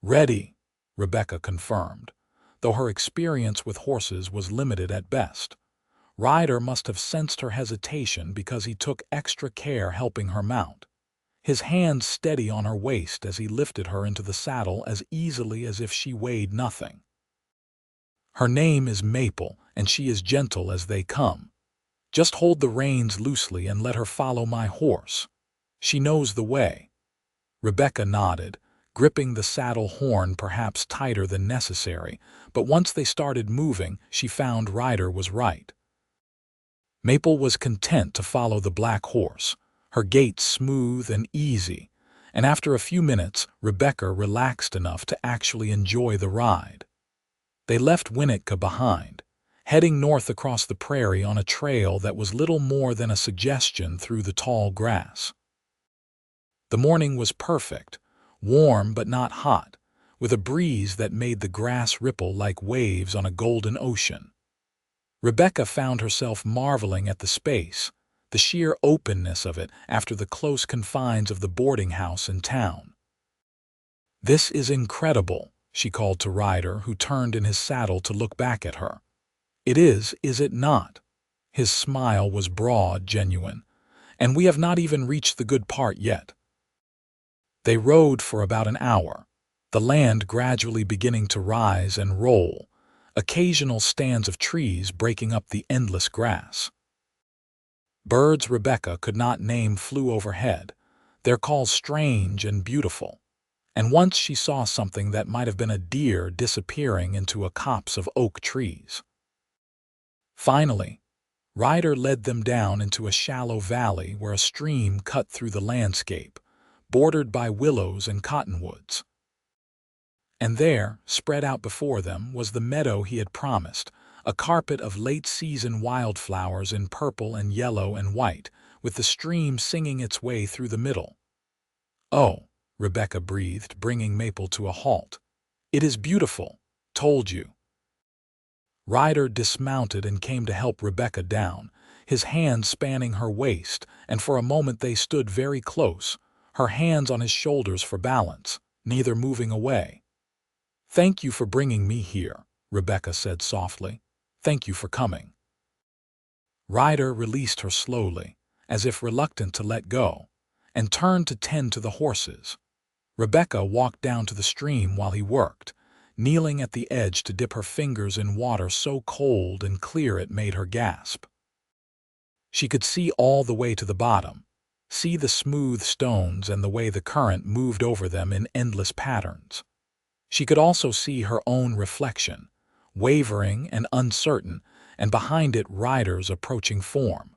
"Ready," Rebecca confirmed, though her experience with horses was limited at best. Ryder must have sensed her hesitation because he took extra care helping her mount, his hands steady on her waist as he lifted her into the saddle as easily as if she weighed nothing. "Her name is Maple, and she is gentle as they come. Just hold the reins loosely and let her follow my horse. She knows the way." Rebecca nodded, gripping the saddle horn perhaps tighter than necessary, but once they started moving, she found Ryder was right. Maple was content to follow the black horse, her gait smooth and easy, and after a few minutes, Rebecca relaxed enough to actually enjoy the ride. They left Winnetka behind, heading north across the prairie on a trail that was little more than a suggestion through the tall grass. The morning was perfect, warm but not hot, with a breeze that made the grass ripple like waves on a golden ocean. Rebecca found herself marveling at the space, the sheer openness of it after the close confines of the boarding house in town. "This is incredible," she called to Ryder, who turned in his saddle to look back at her. "It is it not?" His smile was broad, genuine. "And we have not even reached the good part yet." They rode for about an hour, the land gradually beginning to rise and roll, occasional stands of trees breaking up the endless grass. Birds Rebecca could not name flew overhead, their calls strange and beautiful, and once she saw something that might have been a deer disappearing into a copse of oak trees. Finally, Ryder led them down into a shallow valley where a stream cut through the landscape, bordered by willows and cottonwoods. And there, spread out before them, was the meadow he had promised, a carpet of late-season wildflowers in purple and yellow and white, with the stream singing its way through the middle. "Oh," Rebecca breathed, bringing Maple to a halt. "It is beautiful. Told you." Ryder dismounted and came to help Rebecca down, his hand spanning her waist, and for a moment they stood very close, her hands on his shoulders for balance, neither moving away. "Thank you for bringing me here," Rebecca said softly. "Thank you for coming." Ryder released her slowly, as if reluctant to let go, and turned to tend to the horses. Rebecca walked down to the stream while he worked, kneeling at the edge to dip her fingers in water so cold and clear it made her gasp. She could see all the way to the bottom, see the smooth stones and the way the current moved over them in endless patterns. She could also see her own reflection, wavering and uncertain, and behind it Ryder's approaching form.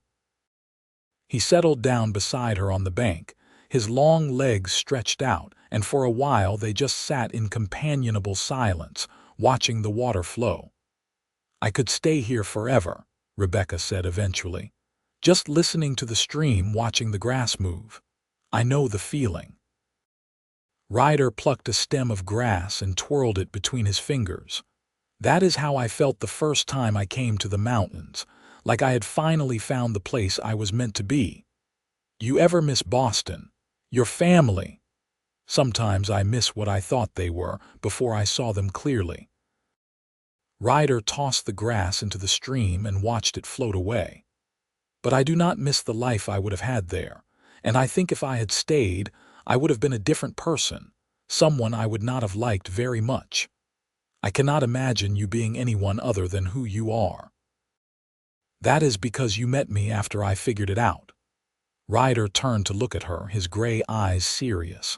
He settled down beside her on the bank, his long legs stretched out, and for a while they just sat in companionable silence, watching the water flow. "I could stay here forever," Rebecca said eventually, "just listening to the stream, watching the grass move. I know the feeling." Ryder plucked a stem of grass and twirled it between his fingers. That is how I felt the first time I came to the mountains, like I had finally found the place I was meant to be. You ever miss Boston? Your family? Sometimes I miss what I thought they were before I saw them clearly. Ryder tossed the grass into the stream and watched it float away. But I do not miss the life I would have had there, and I think if I had stayed, I would have been a different person, someone I would not have liked very much. I cannot imagine you being anyone other than who you are. That is because you met me after I figured it out. Ryder turned to look at her, his gray eyes serious.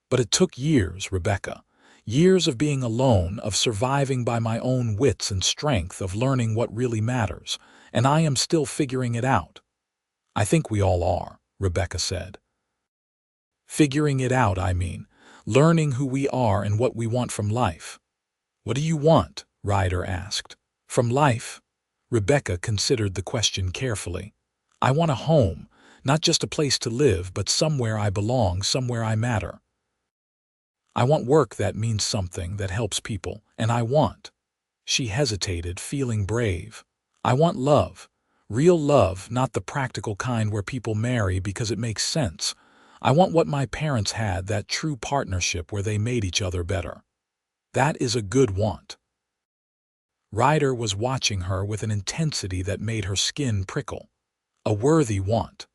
But it took years, Rebecca. Years of being alone, of surviving by my own wits and strength, of learning what really matters, and I am still figuring it out. I think we all are, Rebecca said. Figuring it out, I mean, learning who we are and what we want from life. What do you want? Ryder asked. From life? Rebecca considered the question carefully. I want a home, not just a place to live, but somewhere I belong, somewhere I matter. I want work that means something, that helps people, and I want. She hesitated, feeling brave. I want love. Real love, not the practical kind where people marry because it makes sense. I want what my parents had, that true partnership where they made each other better. That is a good want. Ryder was watching her with an intensity that made her skin prickle. A worthy want.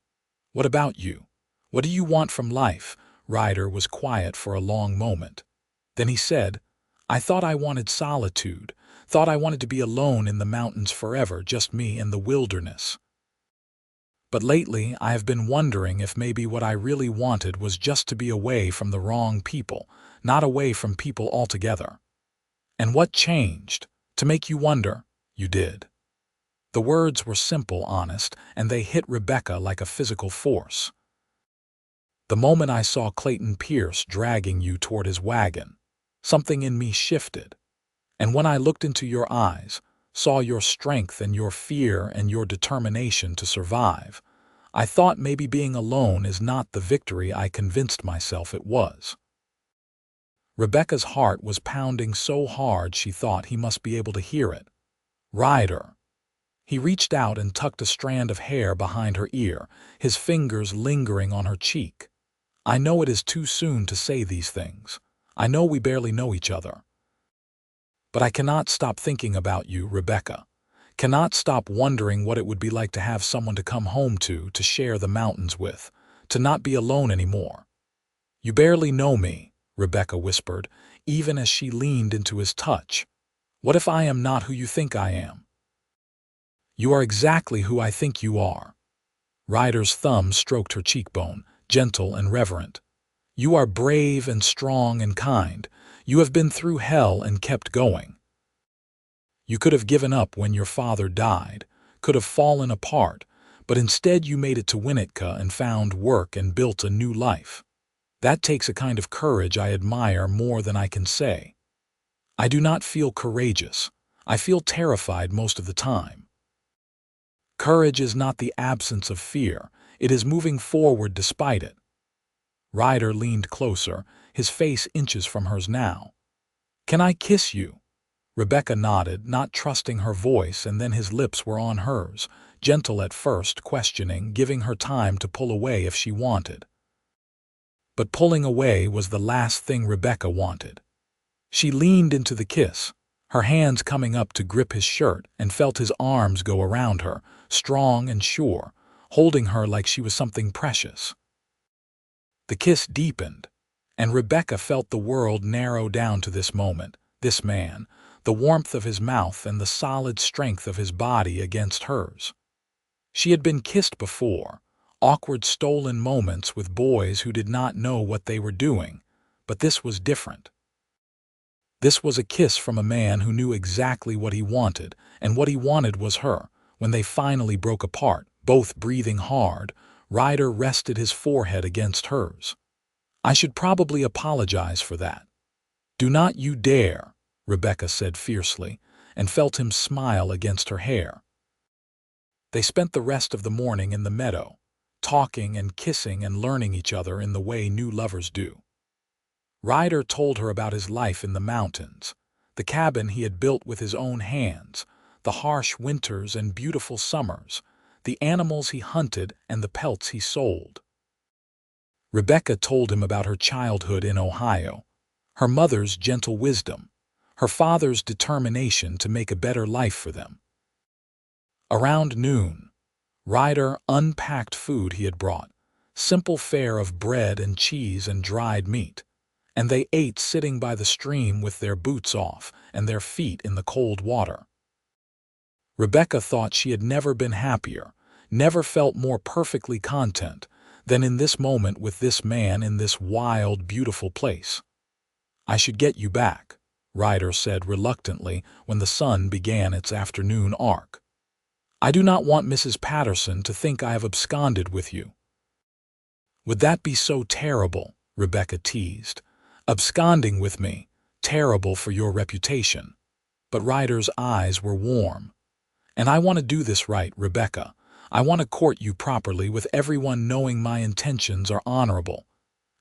What about you? What do you want from life? Ryder was quiet for a long moment. Then he said, I thought I wanted solitude, thought I wanted to be alone in the mountains forever, just me and the wilderness. But lately I have been wondering if maybe what I really wanted was just to be away from the wrong people, not away from people altogether. And what changed? To make you wonder? You did. The words were simple, honest, and they hit Rebecca like a physical force. The moment I saw Clayton Pierce dragging you toward his wagon, something in me shifted. And when I looked into your eyes, saw your strength and your fear and your determination to survive, I thought maybe being alone is not the victory I convinced myself it was. Rebecca's heart was pounding so hard she thought he must be able to hear it. Ryder. He reached out and tucked a strand of hair behind her ear, his fingers lingering on her cheek. I know it is too soon to say these things. I know we barely know each other. But I cannot stop thinking about you, Rebecca. Cannot stop wondering what it would be like to have someone to come home to share the mountains with, to not be alone anymore. You barely know me, Rebecca whispered, even as she leaned into his touch. What if I am not who you think I am? You are exactly who I think you are. Ryder's thumb stroked her cheekbone, gentle and reverent. You are brave and strong and kind. You have been through hell and kept going. You could have given up when your father died, could have fallen apart, but instead you made it to Winnetka and found work and built a new life. That takes a kind of courage I admire more than I can say. I do not feel courageous. I feel terrified most of the time. Courage is not the absence of fear. It is moving forward despite it. Ryder leaned closer, his face inches from hers now. Can I kiss you? Rebecca nodded, not trusting her voice, and then his lips were on hers, gentle at first, questioning, giving her time to pull away if she wanted. But pulling away was the last thing Rebecca wanted. She leaned into the kiss, her hands coming up to grip his shirt, and felt his arms go around her, strong and sure, holding her like she was something precious. The kiss deepened, and Rebecca felt the world narrow down to this moment, this man, the warmth of his mouth and the solid strength of his body against hers. She had been kissed before, awkward stolen moments with boys who did not know what they were doing, but this was different. This was a kiss from a man who knew exactly what he wanted, and what he wanted was her. When they finally broke apart, both breathing hard, Ryder rested his forehead against hers. I should probably apologize for that. Do not you dare, Rebecca said fiercely, and felt him smile against her hair. They spent the rest of the morning in the meadow, talking and kissing and learning each other in the way new lovers do. Ryder told her about his life in the mountains, The cabin he had built with his own hands, the harsh winters and beautiful summers, the animals he hunted and the pelts he sold. Rebecca told him about her childhood in Ohio, her mother's gentle wisdom, her father's determination to make a better life for them. Around noon, Ryder unpacked food he had brought, simple fare of bread and cheese and dried meat, and they ate sitting by the stream with their boots off and their feet in the cold water. Rebecca thought she had never been happier, never felt more perfectly content than in this moment with this man in this wild, beautiful place. "I should get you back," Ryder said reluctantly when the sun began its afternoon arc. "I do not want Mrs. Patterson to think I have absconded with you." "Would that be so terrible?" Rebecca teased. "Absconding with me, terrible for your reputation." But Ryder's eyes were warm. "And I want to do this right, Rebecca. I want to court you properly with everyone knowing my intentions are honorable."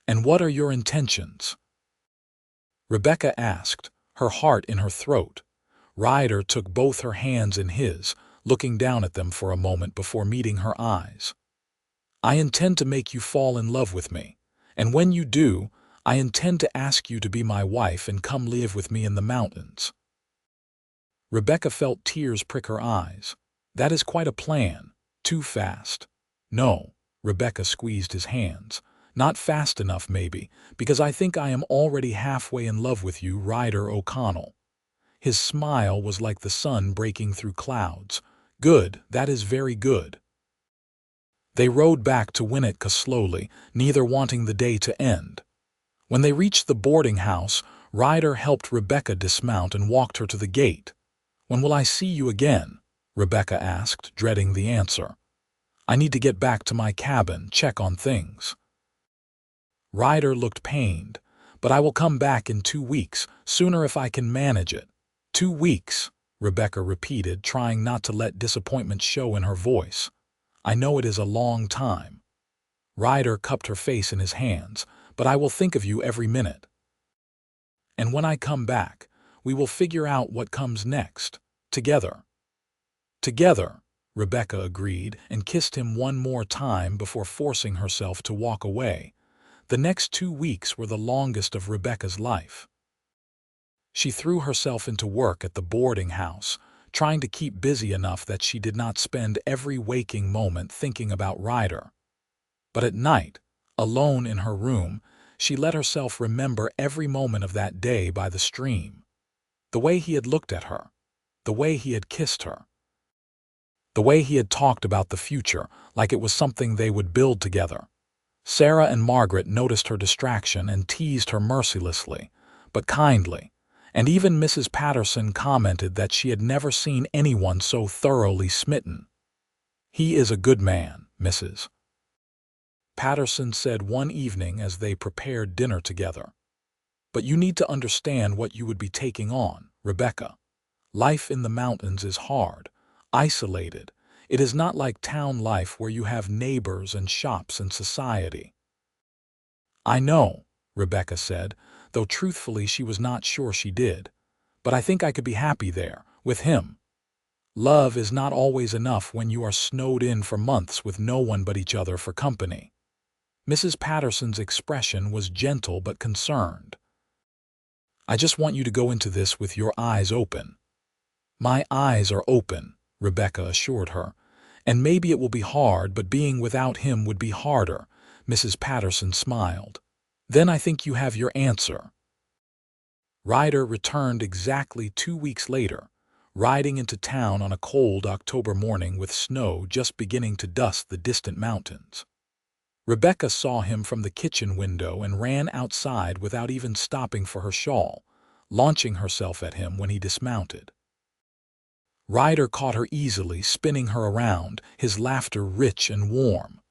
"And what are your intentions?" Rebecca asked, her heart in her throat. Ryder took both her hands in his, looking down at them for a moment before meeting her eyes. "I intend to make you fall in love with me, and when you do, I intend to ask you to be my wife and come live with me in the mountains." Rebecca felt tears prick her eyes. "That is quite a plan. Too fast." "No," Rebecca squeezed his hands. "Not fast enough, maybe, because I think I am already halfway in love with you, Ryder O'Connell." His smile was like the sun breaking through clouds. "Good, that is very good." They rode back to Winnetka slowly, neither wanting the day to end. When they reached the boarding house, Ryder helped Rebecca dismount and walked her to the gate. "When will I see you again?" Rebecca asked, dreading the answer. "I need to get back to my cabin, check on things." Ryder looked pained. "But I will come back in 2 weeks, sooner if I can manage it." 2 weeks, Rebecca repeated, trying not to let disappointment show in her voice. "I know it is a long time." Ryder cupped her face in his hands. "But I will think of you every minute. And when I come back, we will figure out what comes next, together." "Together," Rebecca agreed and kissed him one more time before forcing herself to walk away. The next 2 weeks were the longest of Rebecca's life. She threw herself into work at the boarding house, trying to keep busy enough that she did not spend every waking moment thinking about Ryder. But at night, alone in her room, she let herself remember every moment of that day by the stream. The way he had looked at her, the way he had kissed her, the way he had talked about the future like it was something they would build together. Sarah and Margaret noticed her distraction and teased her mercilessly, but kindly, and even Mrs. Patterson commented that she had never seen anyone so thoroughly smitten. "He is a good man, Mrs. Patterson said one evening as they prepared dinner together. "But you need to understand what you would be taking on, Rebecca. Life in the mountains is hard, isolated. It is not like town life where you have neighbors and shops and society." "I know," Rebecca said, though truthfully she was not sure she did. "But I think I could be happy there, with him. Love is not always enough when you are snowed in for months with no one but each other for company." Mrs. Patterson's expression was gentle but concerned. "I just want you to go into this with your eyes open." "My eyes are open," Rebecca assured her. "And maybe it will be hard, but being without him would be harder." Mrs. Patterson smiled. "Then I think you have your answer." Ryder returned exactly 2 weeks later, riding into town on a cold October morning with snow just beginning to dust the distant mountains. Rebecca saw him from the kitchen window and ran outside without even stopping for her shawl, launching herself at him when he dismounted. Ryder caught her easily, spinning her around, his laughter rich and warm.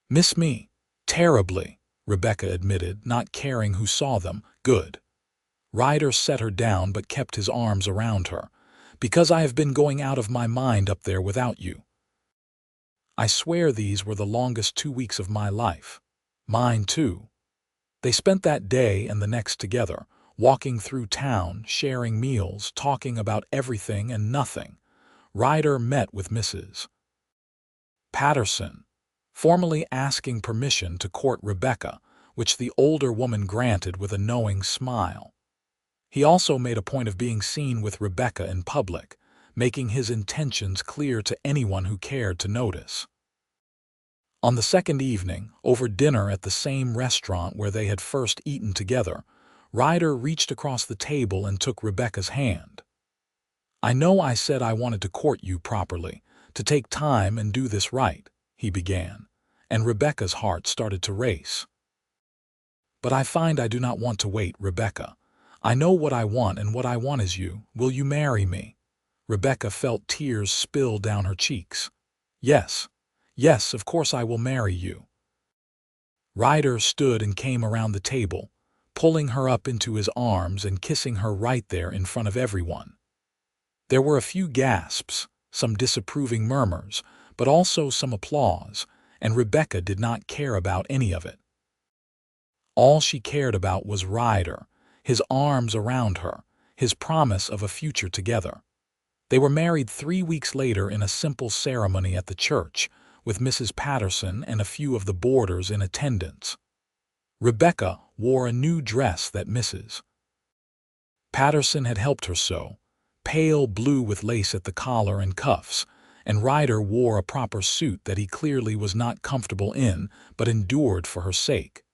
"Miss me?" "Terribly," Rebecca admitted, not caring who saw them. "Good." Ryder set her down but kept his arms around her. "Because I have been going out of my mind up there without you. I swear these were the longest 2 weeks of my life." "Mine too." They spent that day and the next together, walking through town, sharing meals, talking about everything and nothing. Ryder met with Mrs. Patterson, formally asking permission to court Rebecca, which the older woman granted with a knowing smile. He also made a point of being seen with Rebecca in public, making his intentions clear to anyone who cared to notice. On the second evening, over dinner at the same restaurant where they had first eaten together, Ryder reached across the table and took Rebecca's hand. "I know I said I wanted to court you properly, to take time and do this right," he began, and Rebecca's heart started to race. "But I find I do not want to wait, Rebecca. I know what I want, and what I want is you. Will you marry me?" Rebecca felt tears spill down her cheeks. "Yes, yes, of course I will marry you." Ryder stood and came around the table, pulling her up into his arms and kissing her right there in front of everyone. There were a few gasps, some disapproving murmurs, but also some applause, and Rebecca did not care about any of it. All she cared about was Ryder, his arms around her, his promise of a future together. They were married 3 weeks later in a simple ceremony at the church, with Mrs. Patterson and a few of the boarders in attendance. Rebecca wore a new dress that Mrs. Patterson had helped her sew, pale blue with lace at the collar and cuffs, and Ryder wore a proper suit that he clearly was not comfortable in, but endured for her sake.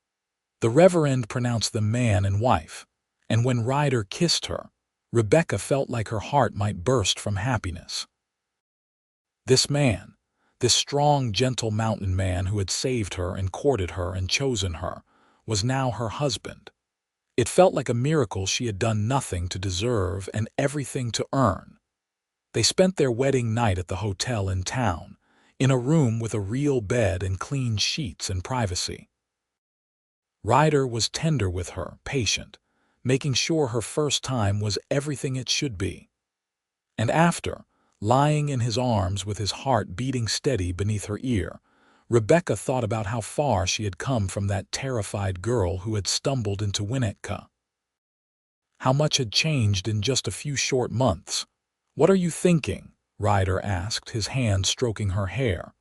The Reverend pronounced them man and wife, and when Ryder kissed her, Rebecca felt like her heart might burst from happiness. This man, this strong, gentle mountain man who had saved her and courted her and chosen her, was now her husband. It felt like a miracle she had done nothing to deserve and everything to earn. They spent their wedding night at the hotel in town, in a room with a real bed and clean sheets and privacy. Ryder was tender with her, patient, making sure her first time was everything it should be. And after, lying in his arms with his heart beating steady beneath her ear, Rebecca thought about how far she had come from that terrified girl who had stumbled into Winnetka. How much had changed in just a few short months. "What are you thinking?" Ryder asked, his hand stroking her hair.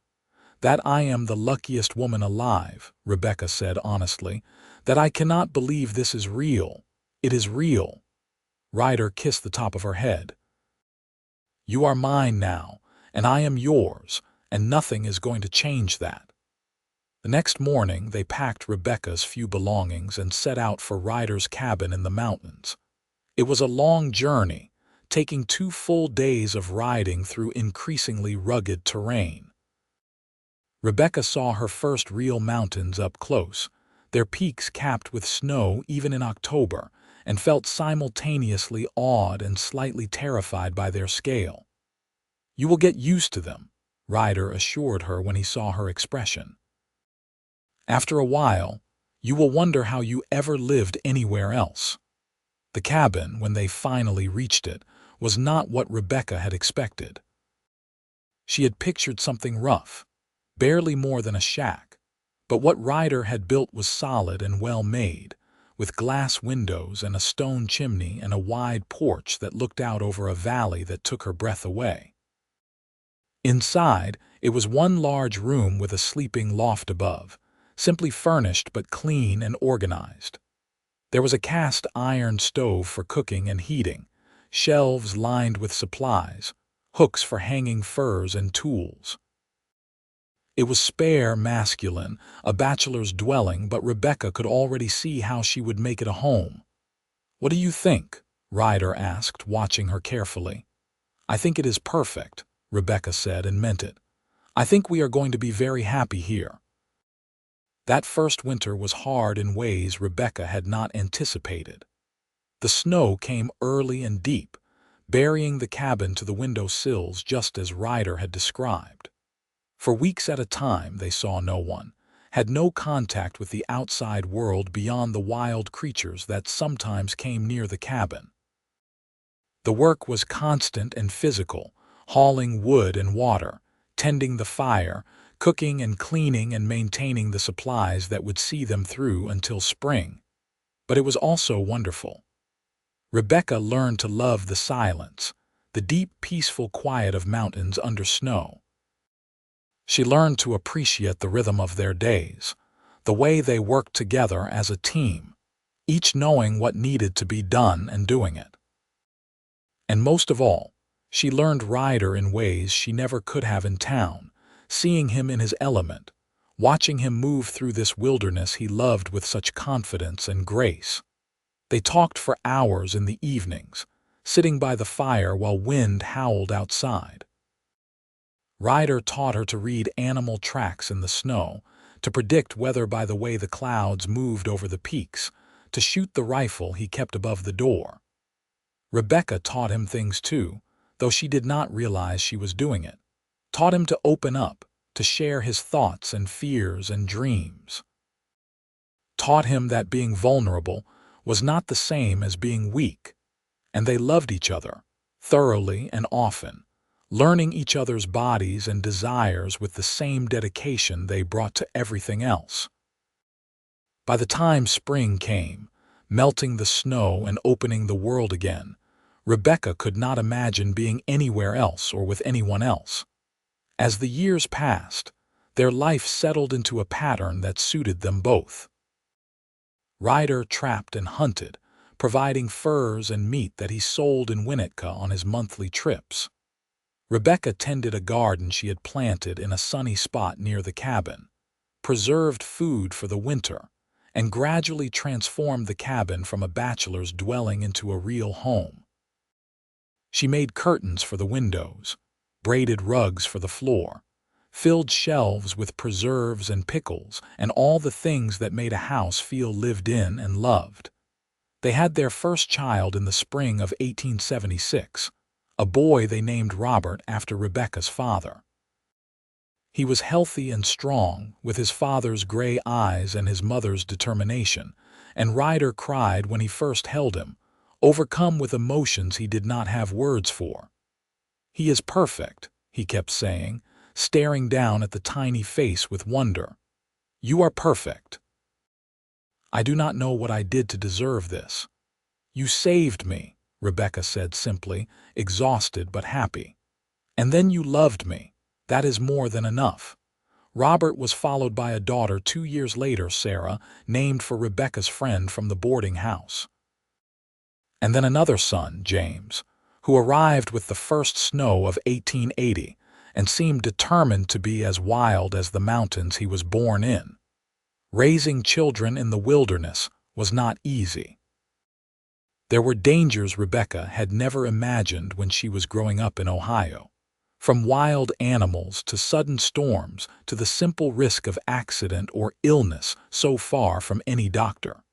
"That I am the luckiest woman alive," Rebecca said honestly, "that I cannot believe this is real. It is real." Ryder kissed the top of her head. "You are mine now, and I am yours, and nothing is going to change that." The next morning they packed Rebecca's few belongings and set out for Ryder's cabin in the mountains. It was a long journey, taking 2 full days of riding through increasingly rugged terrain. Rebecca saw her first real mountains up close, their peaks capped with snow even in October, and felt simultaneously awed and slightly terrified by their scale. "You will get used to them," Ryder assured her when he saw her expression. "After a while, you will wonder how you ever lived anywhere else." The cabin, when they finally reached it, was not what Rebecca had expected. She had pictured something rough, barely more than a shack, but what Ryder had built was solid and well made, with glass windows and a stone chimney and a wide porch that looked out over a valley that took her breath away. Inside, it was one large room with a sleeping loft above, simply furnished but clean and organized. There was a cast iron stove for cooking and heating, shelves lined with supplies, hooks for hanging furs and tools. It was spare, masculine, a bachelor's dwelling, but Rebecca could already see how she would make it a home. "What do you think?" Ryder asked, watching her carefully. "I think it is perfect," Rebecca said, and meant it. "I think we are going to be very happy here." That first winter was hard in ways Rebecca had not anticipated. The snow came early and deep, burying the cabin to the window sills just as Ryder had described. For weeks at a time they saw no one, had no contact with the outside world beyond the wild creatures that sometimes came near the cabin. The work was constant and physical, hauling wood and water, tending the fire, cooking and cleaning and maintaining the supplies that would see them through until spring. But it was also wonderful. Rebecca learned to love the silence, the deep, peaceful quiet of mountains under snow. She learned to appreciate the rhythm of their days, the way they worked together as a team, each knowing what needed to be done and doing it. And most of all, she learned Ryder in ways she never could have in town, seeing him in his element, watching him move through this wilderness he loved with such confidence and grace. They talked for hours in the evenings, sitting by the fire while wind howled outside. Ryder taught her to read animal tracks in the snow, to predict weather by the way the clouds moved over the peaks, to shoot the rifle he kept above the door. Rebecca taught him things too, though she did not realize she was doing it. Taught him to open up, to share his thoughts and fears and dreams. Taught him that being vulnerable was not the same as being weak, and they loved each other, thoroughly and often, learning each other's bodies and desires with the same dedication they brought to everything else. By the time spring came, melting the snow and opening the world again, Rebecca could not imagine being anywhere else or with anyone else. As the years passed, their life settled into a pattern that suited them both. Ryder trapped and hunted, providing furs and meat that he sold in Winnetka on his monthly trips. Rebecca tended a garden she had planted in a sunny spot near the cabin, preserved food for the winter, and gradually transformed the cabin from a bachelor's dwelling into a real home. She made curtains for the windows, braided rugs for the floor, filled shelves with preserves and pickles and all the things that made a house feel lived in and loved. They had their first child in the spring of 1876, a boy they named Robert after Rebecca's father. He was healthy and strong, with his father's gray eyes and his mother's determination, and Ryder cried when he first held him, overcome with emotions he did not have words for. "He is perfect," he kept saying, staring down at the tiny face with wonder. "You are perfect. I do not know what I did to deserve this." "You saved me," Rebecca said simply, exhausted but happy. "And then you loved me. That is more than enough." Robert was followed by a daughter 2 years later, Sarah, named for Rebecca's friend from the boarding house. And then another son, James, who arrived with the first snow of 1880 and seemed determined to be as wild as the mountains he was born in. Raising children in the wilderness was not easy. There were dangers Rebecca had never imagined when she was growing up in Ohio. From wild animals to sudden storms to the simple risk of accident or illness so far from any doctor.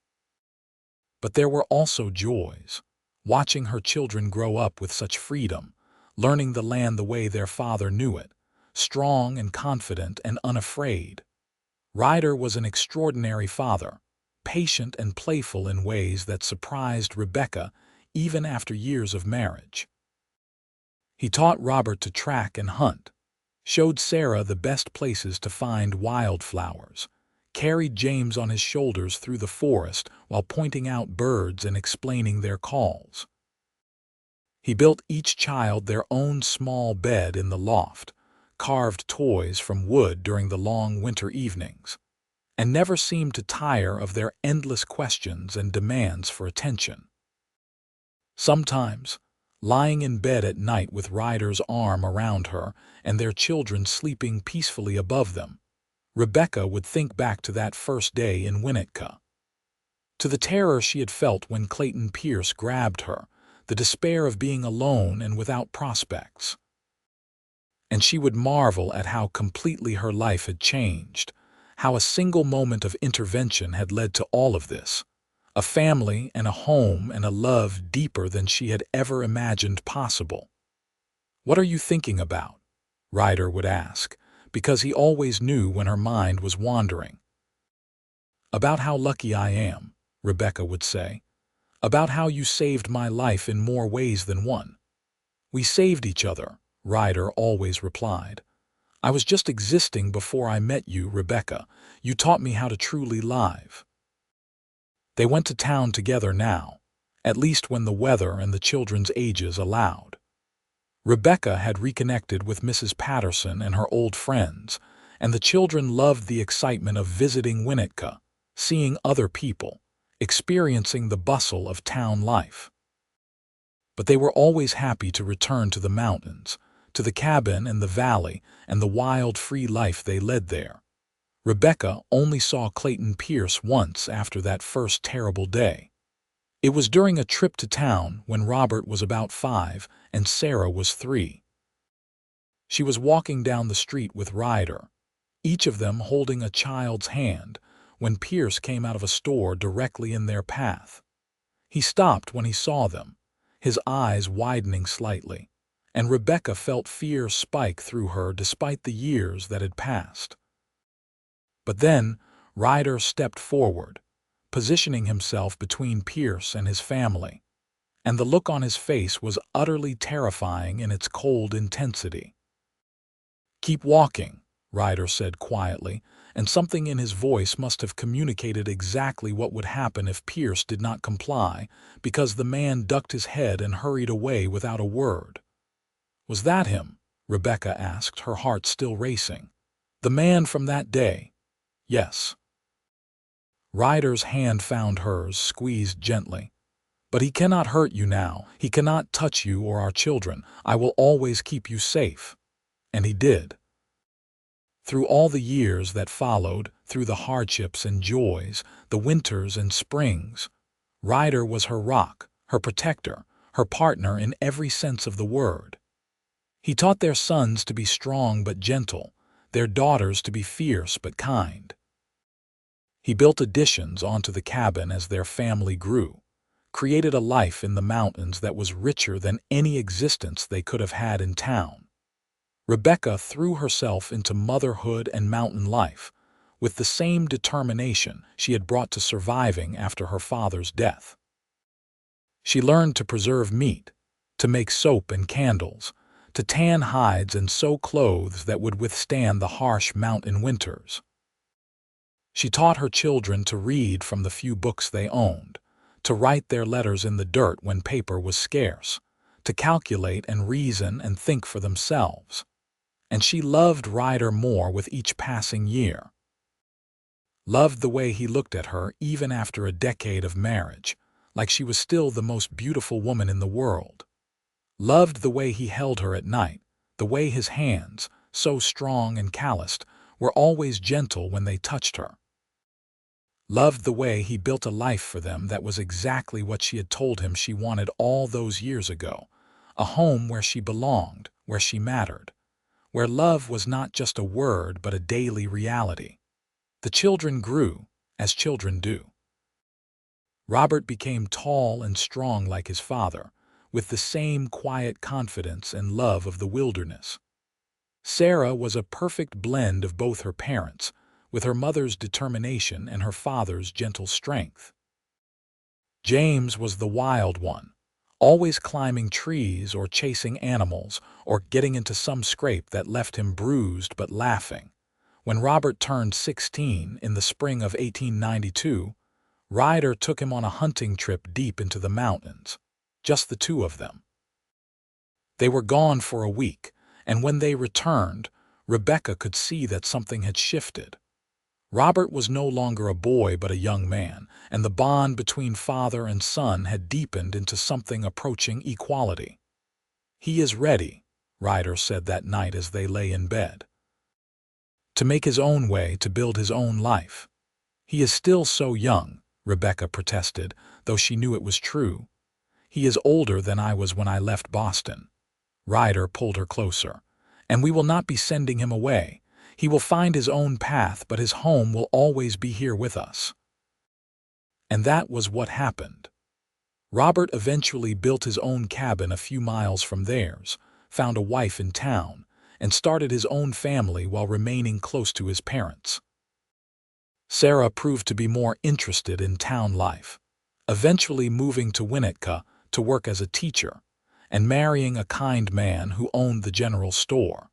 But there were also joys. Watching her children grow up with such freedom, learning the land the way their father knew it, strong and confident and unafraid. Ryder was an extraordinary father, patient and playful in ways that surprised Rebecca even after years of marriage. He taught Robert to track and hunt, showed Sarah the best places to find wildflowers, carried James on his shoulders through the forest while pointing out birds and explaining their calls. He built each child their own small bed in the loft, carved toys from wood during the long winter evenings, and never seemed to tire of their endless questions and demands for attention. Sometimes, lying in bed at night with Ryder's arm around her and their children sleeping peacefully above them, Rebecca would think back to that first day in Winnetka, to the terror she had felt when Clayton Pierce grabbed her, the despair of being alone and without prospects. And she would marvel at how completely her life had changed, how a single moment of intervention had led to all of this, a family and a home and a love deeper than she had ever imagined possible. "What are you thinking about?" Ryder would ask, because he always knew when her mind was wandering. "About how lucky I am," Rebecca would say. "About how you saved my life in more ways than one." "We saved each other," Ryder always replied. "I was just existing before I met you, Rebecca. You taught me how to truly live." They went to town together now, at least when the weather and the children's ages allowed. Rebecca had reconnected with Mrs. Patterson and her old friends, and the children loved the excitement of visiting Winnetka, seeing other people, experiencing the bustle of town life. But they were always happy to return to the mountains, to the cabin in the valley and the wild, free life they led there. Rebecca only saw Clayton Pierce once after that first terrible day. It was during a trip to town when Robert was about 5 and Sarah was 3. She was walking down the street with Ryder, each of them holding a child's hand, when Pierce came out of a store directly in their path. He stopped when he saw them, his eyes widening slightly, and Rebecca felt fear spike through her despite the years that had passed. But then Ryder stepped forward, positioning himself between Pierce and his family, and the look on his face was utterly terrifying in its cold intensity. "Keep walking," Ryder said quietly, and something in his voice must have communicated exactly what would happen if Pierce did not comply, because the man ducked his head and hurried away without a word. "Was that him?" Rebecca asked, her heart still racing. "The man from that day?" "Yes." Ryder's hand found hers, squeezed gently. "But he cannot hurt you now. He cannot touch you or our children. I will always keep you safe." And he did. Through all the years that followed, through the hardships and joys, the winters and springs, Ryder was her rock, her protector, her partner in every sense of the word. He taught their sons to be strong but gentle, their daughters to be fierce but kind. He built additions onto the cabin as their family grew, created a life in the mountains that was richer than any existence they could have had in town. Rebecca threw herself into motherhood and mountain life with the same determination she had brought to surviving after her father's death. She learned to preserve meat, to make soap and candles, to tan hides and sew clothes that would withstand the harsh mountain winters. She taught her children to read from the few books they owned, to write their letters in the dirt when paper was scarce, to calculate and reason and think for themselves. And she loved Ryder more with each passing year. Loved the way he looked at her even after a decade of marriage, like she was still the most beautiful woman in the world. Loved the way he held her at night, the way his hands, so strong and calloused, were always gentle when they touched her. Loved the way he built a life for them that was exactly what she had told him she wanted all those years ago, a home where she belonged, where she mattered, where love was not just a word but a daily reality. The children grew, as children do. Robert became tall and strong like his father, with the same quiet confidence and love of the wilderness. Sarah was a perfect blend of both her parents, with her mother's determination and her father's gentle strength. James was the wild one, always climbing trees or chasing animals or getting into some scrape that left him bruised but laughing. When Robert turned 16 in the spring of 1892, Ryder took him on a hunting trip deep into the mountains, just the two of them. They were gone for a week, and when they returned, Rebecca could see that something had shifted. Robert was no longer a boy but a young man, and the bond between father and son had deepened into something approaching equality. "He is ready," Ryder said that night as they lay in bed, "to make his own way, to build his own life." "He is still so young," Rebecca protested, though she knew it was true. "He is older than I was when I left Boston." Ryder pulled her closer. "And we will not be sending him away. He will find his own path, but his home will always be here with us." And that was what happened. Robert eventually built his own cabin a few miles from theirs, found a wife in town, and started his own family while remaining close to his parents. Sarah proved to be more interested in town life, eventually moving to Winnetka to work as a teacher, and marrying a kind man who owned the general store.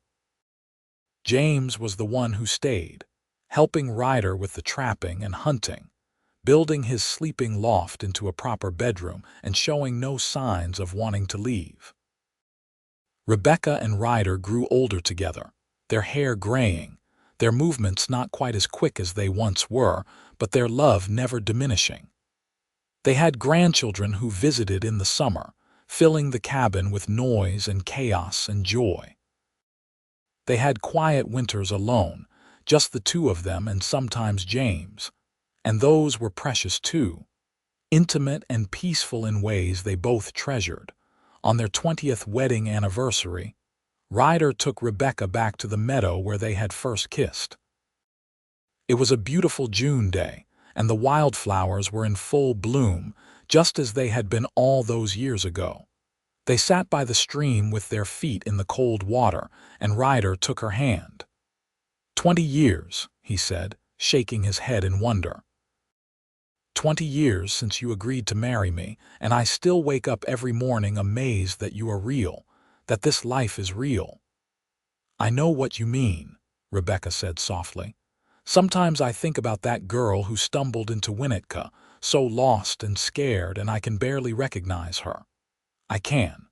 James was the one who stayed, helping Ryder with the trapping and hunting, building his sleeping loft into a proper bedroom and showing no signs of wanting to leave. Rebecca and Ryder grew older together, their hair graying, their movements not quite as quick as they once were, but their love never diminishing. They had grandchildren who visited in the summer, filling the cabin with noise and chaos and joy. They had quiet winters alone, just the two of them and sometimes James, and those were precious too, intimate and peaceful in ways they both treasured. On their 20th wedding anniversary, Ryder took Rebecca back to the meadow where they had first kissed. It was a beautiful June day, and the wildflowers were in full bloom, just as they had been all those years ago. They sat by the stream with their feet in the cold water, and Ryder took her hand. 20 years, he said, shaking his head in wonder. 20 years since you agreed to marry me, and I still wake up every morning amazed that you are real, that this life is real. I know what you mean, Rebecca said softly. Sometimes I think about that girl who stumbled into Winnetka, so lost and scared, and I can barely recognize her. I can.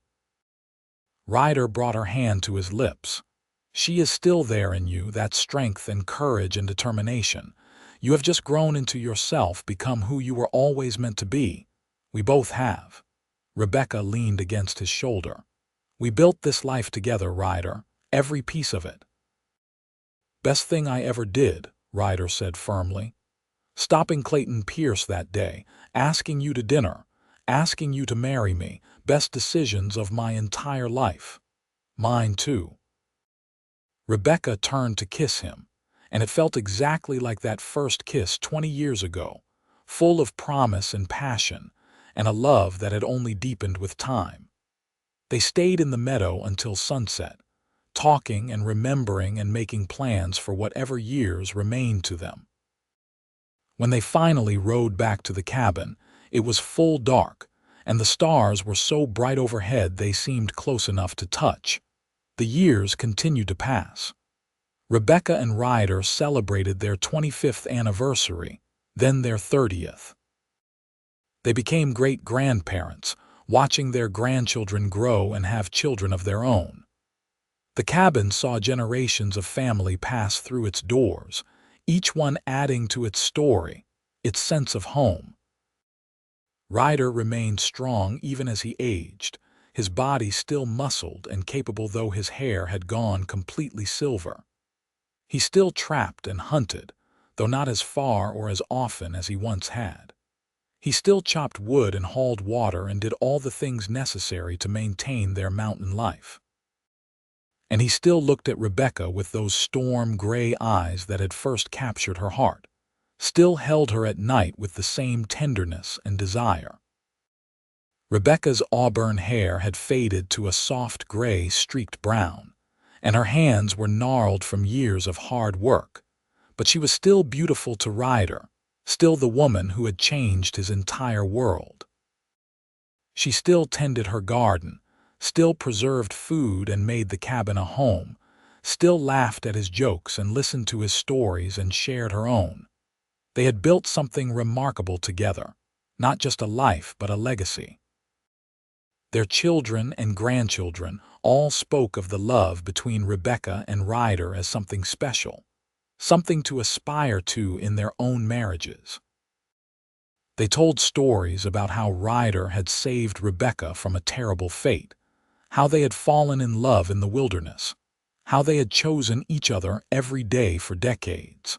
Ryder brought her hand to his lips. She is still there in you, that strength and courage and determination. You have just grown into yourself, become who you were always meant to be. We both have. Rebecca leaned against his shoulder. We built this life together, Ryder, every piece of it. Best thing I ever did, Ryder said firmly. Stopping Clayton Pierce that day, asking you to dinner, asking you to marry me, best decisions of my entire life. Mine too. Rebecca turned to kiss him, and it felt exactly like that first kiss 20 years ago, full of promise and passion, and a love that had only deepened with time. They stayed in the meadow until sunset, talking and remembering and making plans for whatever years remained to them. When they finally rode back to the cabin, it was full dark, and the stars were so bright overhead they seemed close enough to touch. The years continued to pass. Rebecca and Ryder celebrated their 25th anniversary, then their 30th. They became great-grandparents, watching their grandchildren grow and have children of their own. The cabin saw generations of family pass through its doors, each one adding to its story, its sense of home. Ryder remained strong even as he aged, his body still muscled and capable though his hair had gone completely silver. He still trapped and hunted, though not as far or as often as he once had. He still chopped wood and hauled water and did all the things necessary to maintain their mountain life. And he still looked at Rebecca with those storm-gray eyes that had first captured her heart, still held her at night with the same tenderness and desire. Rebecca's auburn hair had faded to a soft gray streaked brown, and her hands were gnarled from years of hard work, but she was still beautiful to Ryder, still the woman who had changed his entire world. She still tended her garden, still preserved food and made the cabin a home, still laughed at his jokes and listened to his stories and shared her own. They had built something remarkable together, not just a life but a legacy. Their children and grandchildren all spoke of the love between Rebecca and Ryder as something special, something to aspire to in their own marriages. They told stories about how Ryder had saved Rebecca from a terrible fate, how they had fallen in love in the wilderness, how they had chosen each other every day for decades.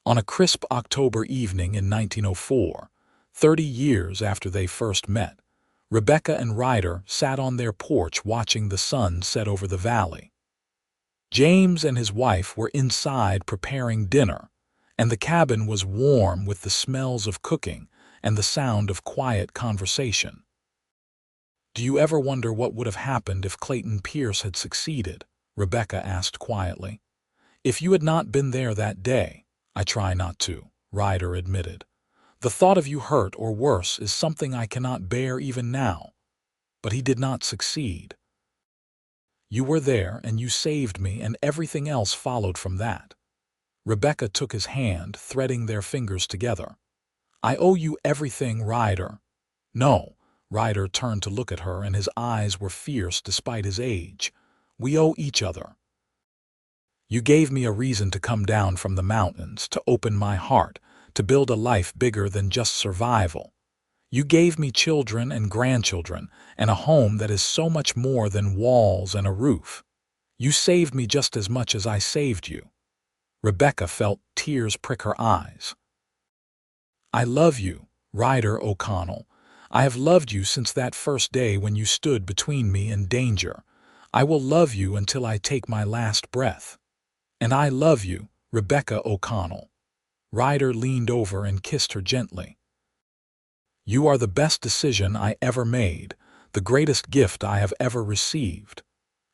On a crisp October evening in 1904, 30 years after they first met, Rebecca and Ryder sat on their porch watching the sun set over the valley. James and his wife were inside preparing dinner, and the cabin was warm with the smells of cooking and the sound of quiet conversation. "Do you ever wonder what would have happened if Clayton Pierce had succeeded?" Rebecca asked quietly. "If you had not been there that day." "I try not to," Ryder admitted. "The thought of you hurt or worse is something I cannot bear even now. But he did not succeed. You were there and you saved me, and everything else followed from that." Rebecca took his hand, threading their fingers together. I owe you everything, Ryder. No. Ryder turned to look at her, and his eyes were fierce despite his age. We owe each other. You gave me a reason to come down from the mountains, to open my heart, to build a life bigger than just survival. You gave me children and grandchildren, and a home that is so much more than walls and a roof. You saved me just as much as I saved you. Rebecca felt tears prick her eyes. I love you, Ryder O'Connell. I have loved you since that first day when you stood between me and danger. I will love you until I take my last breath. And I love you, Rebecca O'Connell. Ryder leaned over and kissed her gently. You are the best decision I ever made, the greatest gift I have ever received.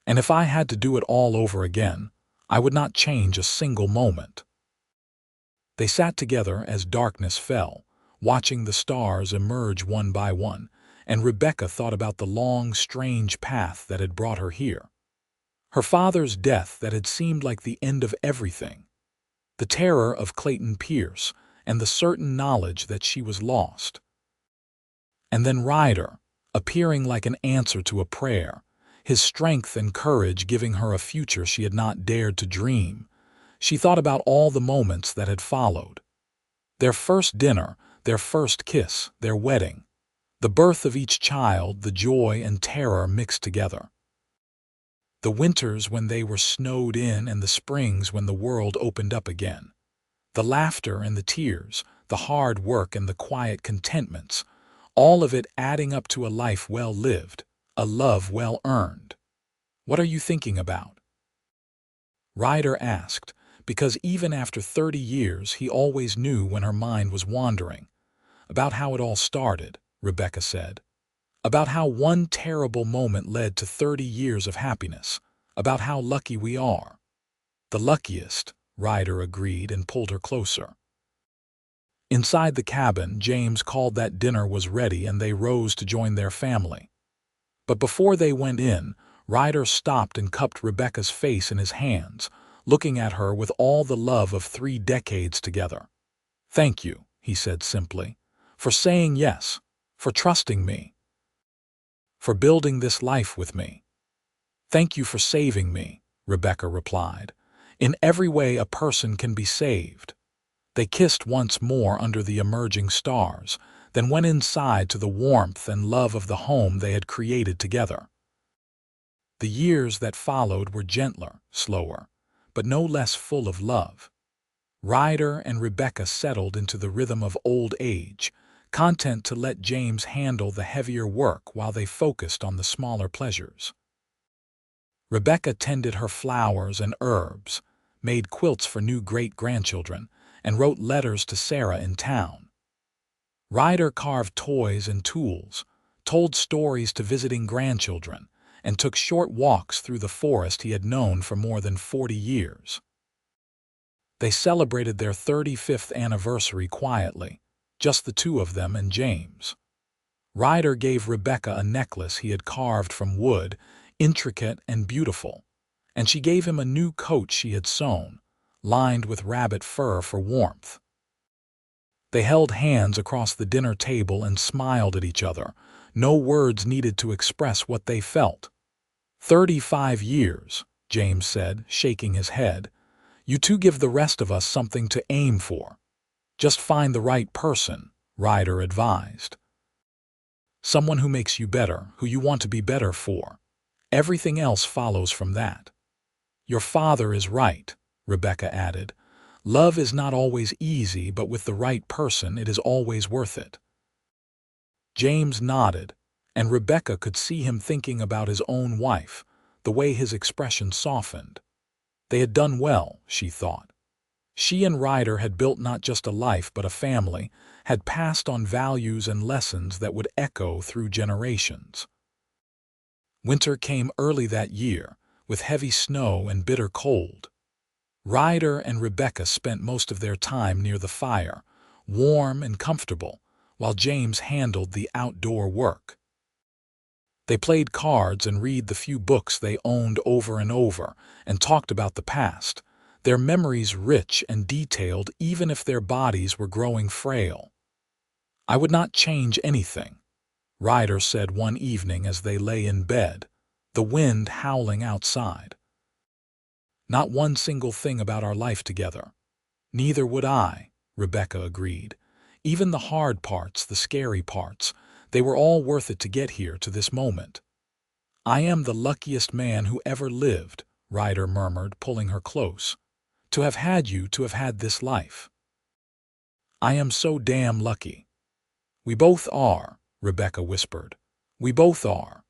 And if I had to do it all over again, I would not change a single moment. They sat together as darkness fell, watching the stars emerge one by one, and Rebecca thought about the long, strange path that had brought her here. Her father's death that had seemed like the end of everything, the terror of Clayton Pierce, and the certain knowledge that she was lost. And then Ryder, appearing like an answer to a prayer, his strength and courage giving her a future she had not dared to dream. She thought about all the moments that had followed. Their first dinner, their first kiss, their wedding. The birth of each child, the joy and terror mixed together. The winters when they were snowed in and the springs when the world opened up again. The laughter and the tears, the hard work and the quiet contentments, all of it adding up to a life well lived, a love well earned. What are you thinking about? Ryder asked, because even after 30 years he always knew when her mind was wandering. About how it all started, Rebecca said. About how one terrible moment led to 30 years of happiness. About how lucky we are. The luckiest, Ryder agreed and pulled her closer. Inside the cabin, James called that dinner was ready and they rose to join their family. But before they went in, Ryder stopped and cupped Rebecca's face in his hands, looking at her with all the love of 3 decades together. Thank you, he said simply, for saying yes, for trusting me, for building this life with me. Thank you for saving me, Rebecca replied. In every way a person can be saved. They kissed once more under the emerging stars, then went inside to the warmth and love of the home they had created together. The years that followed were gentler, slower, but no less full of love. Ryder and Rebecca settled into the rhythm of old age, content to let James handle the heavier work while they focused on the smaller pleasures. Rebecca tended her flowers and herbs, made quilts for new great-grandchildren, and wrote letters to Sarah in town. Ryder carved toys and tools, told stories to visiting grandchildren, and took short walks through the forest he had known for more than 40 years. They celebrated their 35th anniversary quietly, just the two of them and James. Ryder gave Rebecca a necklace he had carved from wood, intricate and beautiful, and she gave him a new coat she had sewn, lined with rabbit fur for warmth. They held hands across the dinner table and smiled at each other, no words needed to express what they felt. 35 years, James said, shaking his head. You two give the rest of us something to aim for. Just find the right person, Ryder advised. Someone who makes you better, who you want to be better for. Everything else follows from that. Your father is right, Rebecca added. Love is not always easy, but with the right person it is always worth it. James nodded, and Rebecca could see him thinking about his own wife, the way his expression softened. They had done well, she thought. She and Ryder had built not just a life but a family, had passed on values and lessons that would echo through generations. Winter came early that year, with heavy snow and bitter cold. Ryder and Rebecca spent most of their time near the fire, warm and comfortable, while James handled the outdoor work. They played cards and read the few books they owned over and over, and talked about the past, their memories rich and detailed even if their bodies were growing frail. I would not change anything, Ryder said one evening as they lay in bed, the wind howling outside. Not one single thing about our life together. Neither would I, Rebecca agreed. Even the hard parts, the scary parts, they were all worth it to get here to this moment. I am the luckiest man who ever lived, Ryder murmured, pulling her close. To have had you, to have had this life. I am so damn lucky. We both are, Rebecca whispered. We both are.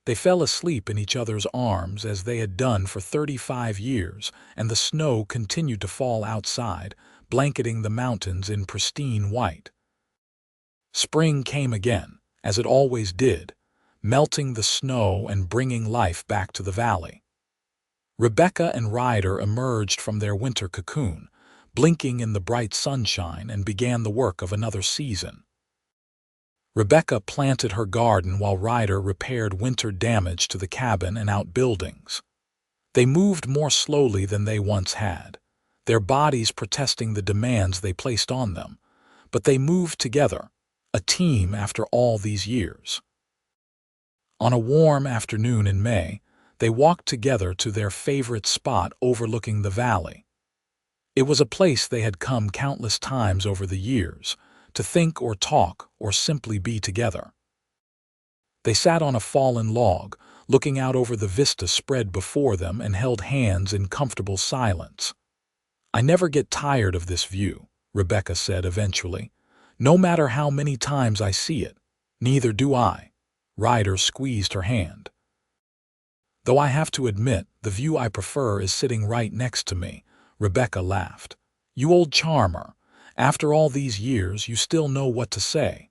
They fell asleep in each other's arms as they had done for 35 years, and the snow continued to fall outside, blanketing the mountains in pristine white. Spring came again, as it always did, melting the snow and bringing life back to the valley. Rebecca and Ryder emerged from their winter cocoon, blinking in the bright sunshine, and began the work of another season. Rebecca planted her garden while Ryder repaired winter damage to the cabin and outbuildings. They moved more slowly than they once had, their bodies protesting the demands they placed on them, but they moved together, a team after all these years. On a warm afternoon in May, they walked together to their favorite spot overlooking the valley. It was a place they had come countless times over the years, to think or talk or simply be together. They sat on a fallen log, looking out over the vista spread before them, and held hands in comfortable silence. I never get tired of this view, Rebecca said eventually. No matter how many times I see it. Neither do I. Ryder squeezed her hand. Though I have to admit, the view I prefer is sitting right next to me, Rebecca laughed. You old charmer. After all these years, you still know what to say.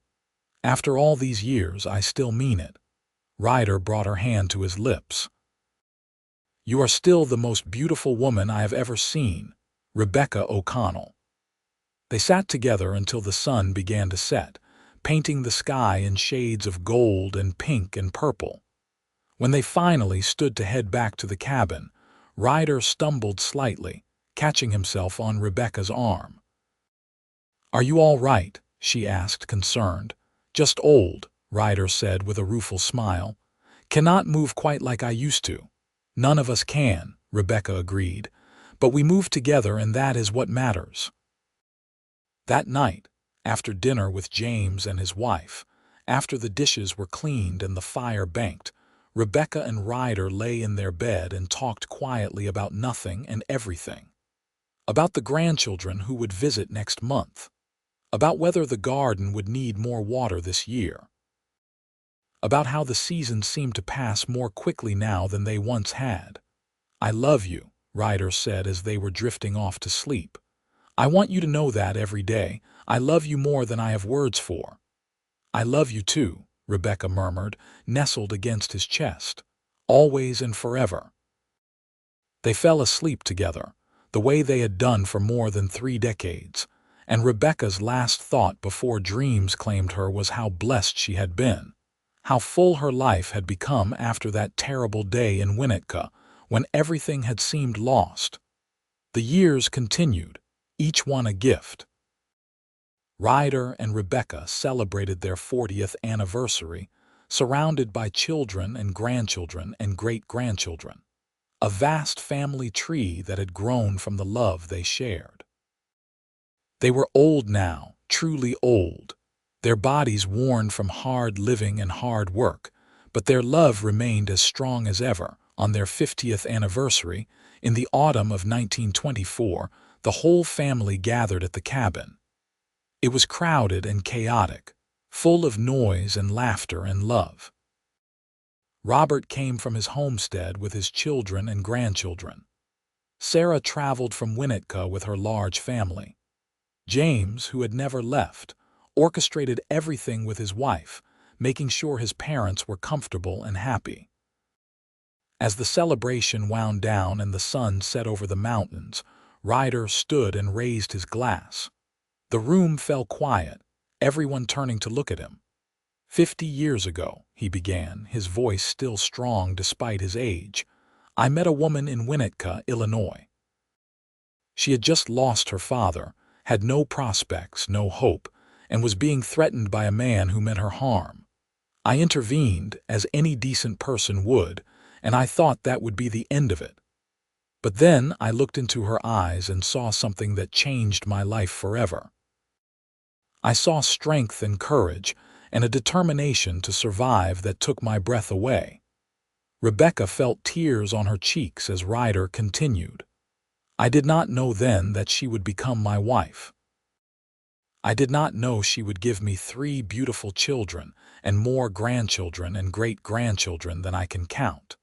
After all these years, I still mean it. Ryder brought her hand to his lips. You are still the most beautiful woman I have ever seen, Rebecca O'Connell. They sat together until the sun began to set, painting the sky in shades of gold and pink and purple. When they finally stood to head back to the cabin, Ryder stumbled slightly, catching himself on Rebecca's arm. Are you all right? She asked, concerned. Just old, Ryder said with a rueful smile. Cannot move quite like I used to. None of us can, Rebecca agreed. But we move together, and that is what matters. That night, after dinner with James and his wife, after the dishes were cleaned and the fire banked, Rebecca and Ryder lay in their bed and talked quietly about nothing and everything. About the grandchildren who would visit next month. About whether the garden would need more water this year. About how the seasons seemed to pass more quickly now than they once had. I love you, Ryder said as they were drifting off to sleep. I want you to know that every day. I love you more than I have words for. I love you too, Rebecca murmured, nestled against his chest. Always and forever. They fell asleep together, the way they had done for more than 3 decades. And Rebecca's last thought before dreams claimed her was how blessed she had been, how full her life had become after that terrible day in Winnetka, when everything had seemed lost. The years continued, each one a gift. Ryder and Rebecca celebrated their 40th anniversary, surrounded by children and grandchildren and great-grandchildren, a vast family tree that had grown from the love they shared. They were old now, truly old, their bodies worn from hard living and hard work, but their love remained as strong as ever. On their 50th anniversary, in the autumn of 1924, the whole family gathered at the cabin. It was crowded and chaotic, full of noise and laughter and love. Robert came from his homestead with his children and grandchildren. Sarah traveled from Winnetka with her large family. James, who had never left, orchestrated everything with his wife, making sure his parents were comfortable and happy. As the celebration wound down and the sun set over the mountains, Ryder stood and raised his glass. The room fell quiet, everyone turning to look at him. 50 years ago, he began, his voice still strong despite his age, I met a woman in Winnetka, Illinois. She had just lost her father, had no prospects, no hope, and was being threatened by a man who meant her harm. I intervened, as any decent person would, and I thought that would be the end of it. But then I looked into her eyes and saw something that changed my life forever. I saw strength and courage and a determination to survive that took my breath away. Rebecca felt tears on her cheeks as Ryder continued. I did not know then that she would become my wife. I did not know she would give me 3 beautiful children and more grandchildren and great-grandchildren than I can count.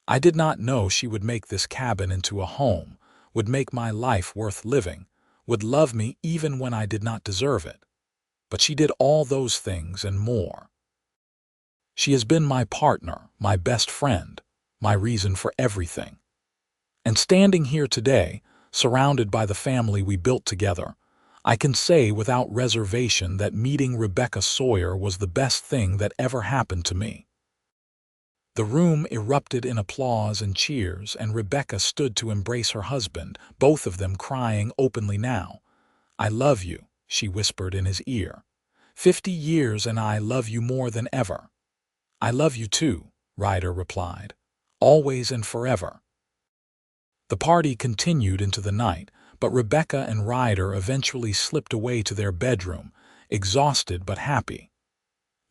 I did not know she would make this cabin into a home, would make my life worth living, would love me even when I did not deserve it. But she did all those things and more. She has been my partner, my best friend, my reason for everything. And standing here today, surrounded by the family we built together, I can say without reservation that meeting Rebecca Sawyer was the best thing that ever happened to me. The room erupted in applause and cheers, and Rebecca stood to embrace her husband, both of them crying openly now. "I love you," she whispered in his ear. 50 years and I love you more than ever." "I love you too," Ryder replied. "Always and forever." The party continued into the night, but Rebecca and Ryder eventually slipped away to their bedroom, exhausted but happy.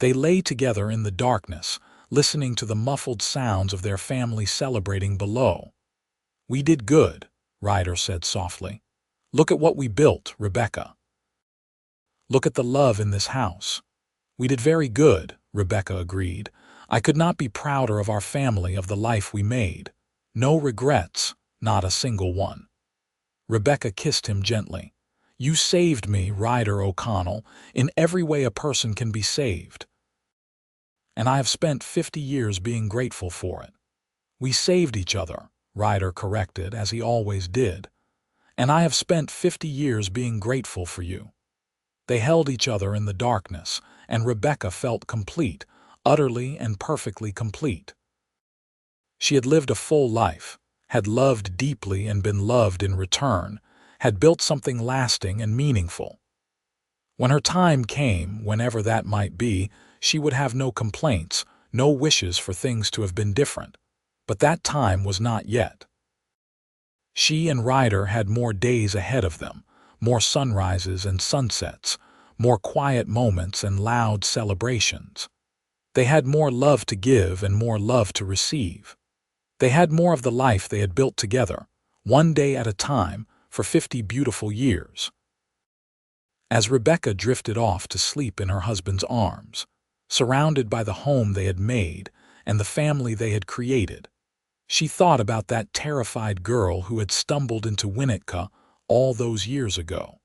They lay together in the darkness, listening to the muffled sounds of their family celebrating below. "We did good," Ryder said softly. "Look at what we built, Rebecca. Look at the love in this house." "We did very good," Rebecca agreed. "I could not be prouder of our family, of the life we made. No regrets, not a single one." Rebecca kissed him gently. "You saved me, Ryder O'Connell, in every way a person can be saved. And I have spent 50 years being grateful for it." "We saved each other," Ryder corrected, as he always did. "And I have spent 50 years being grateful for you." They held each other in the darkness, and Rebecca felt complete, utterly and perfectly complete. She had lived a full life, had loved deeply and been loved in return, had built something lasting and meaningful. When her time came, whenever that might be, she would have no complaints, no wishes for things to have been different. But that time was not yet. She and Ryder had more days ahead of them, more sunrises and sunsets, more quiet moments and loud celebrations. They had more love to give and more love to receive. They had more of the life they had built together, one day at a time, for 50 beautiful years. As Rebecca drifted off to sleep in her husband's arms, surrounded by the home they had made and the family they had created, she thought about that terrified girl who had stumbled into Winnetka all those years ago.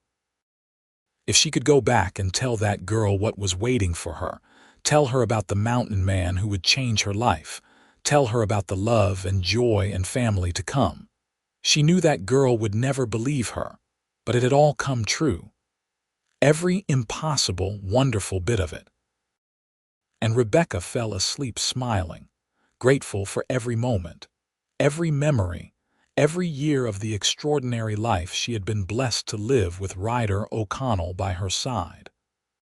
If she could go back and tell that girl what was waiting for her, tell her about the mountain man who would change her life, tell her about the love and joy and family to come. She knew that girl would never believe her, but it had all come true. Every impossible, wonderful bit of it. And Rebecca fell asleep smiling, grateful for every moment, every memory, every year of the extraordinary life she had been blessed to live with Ryder O'Connell by her side.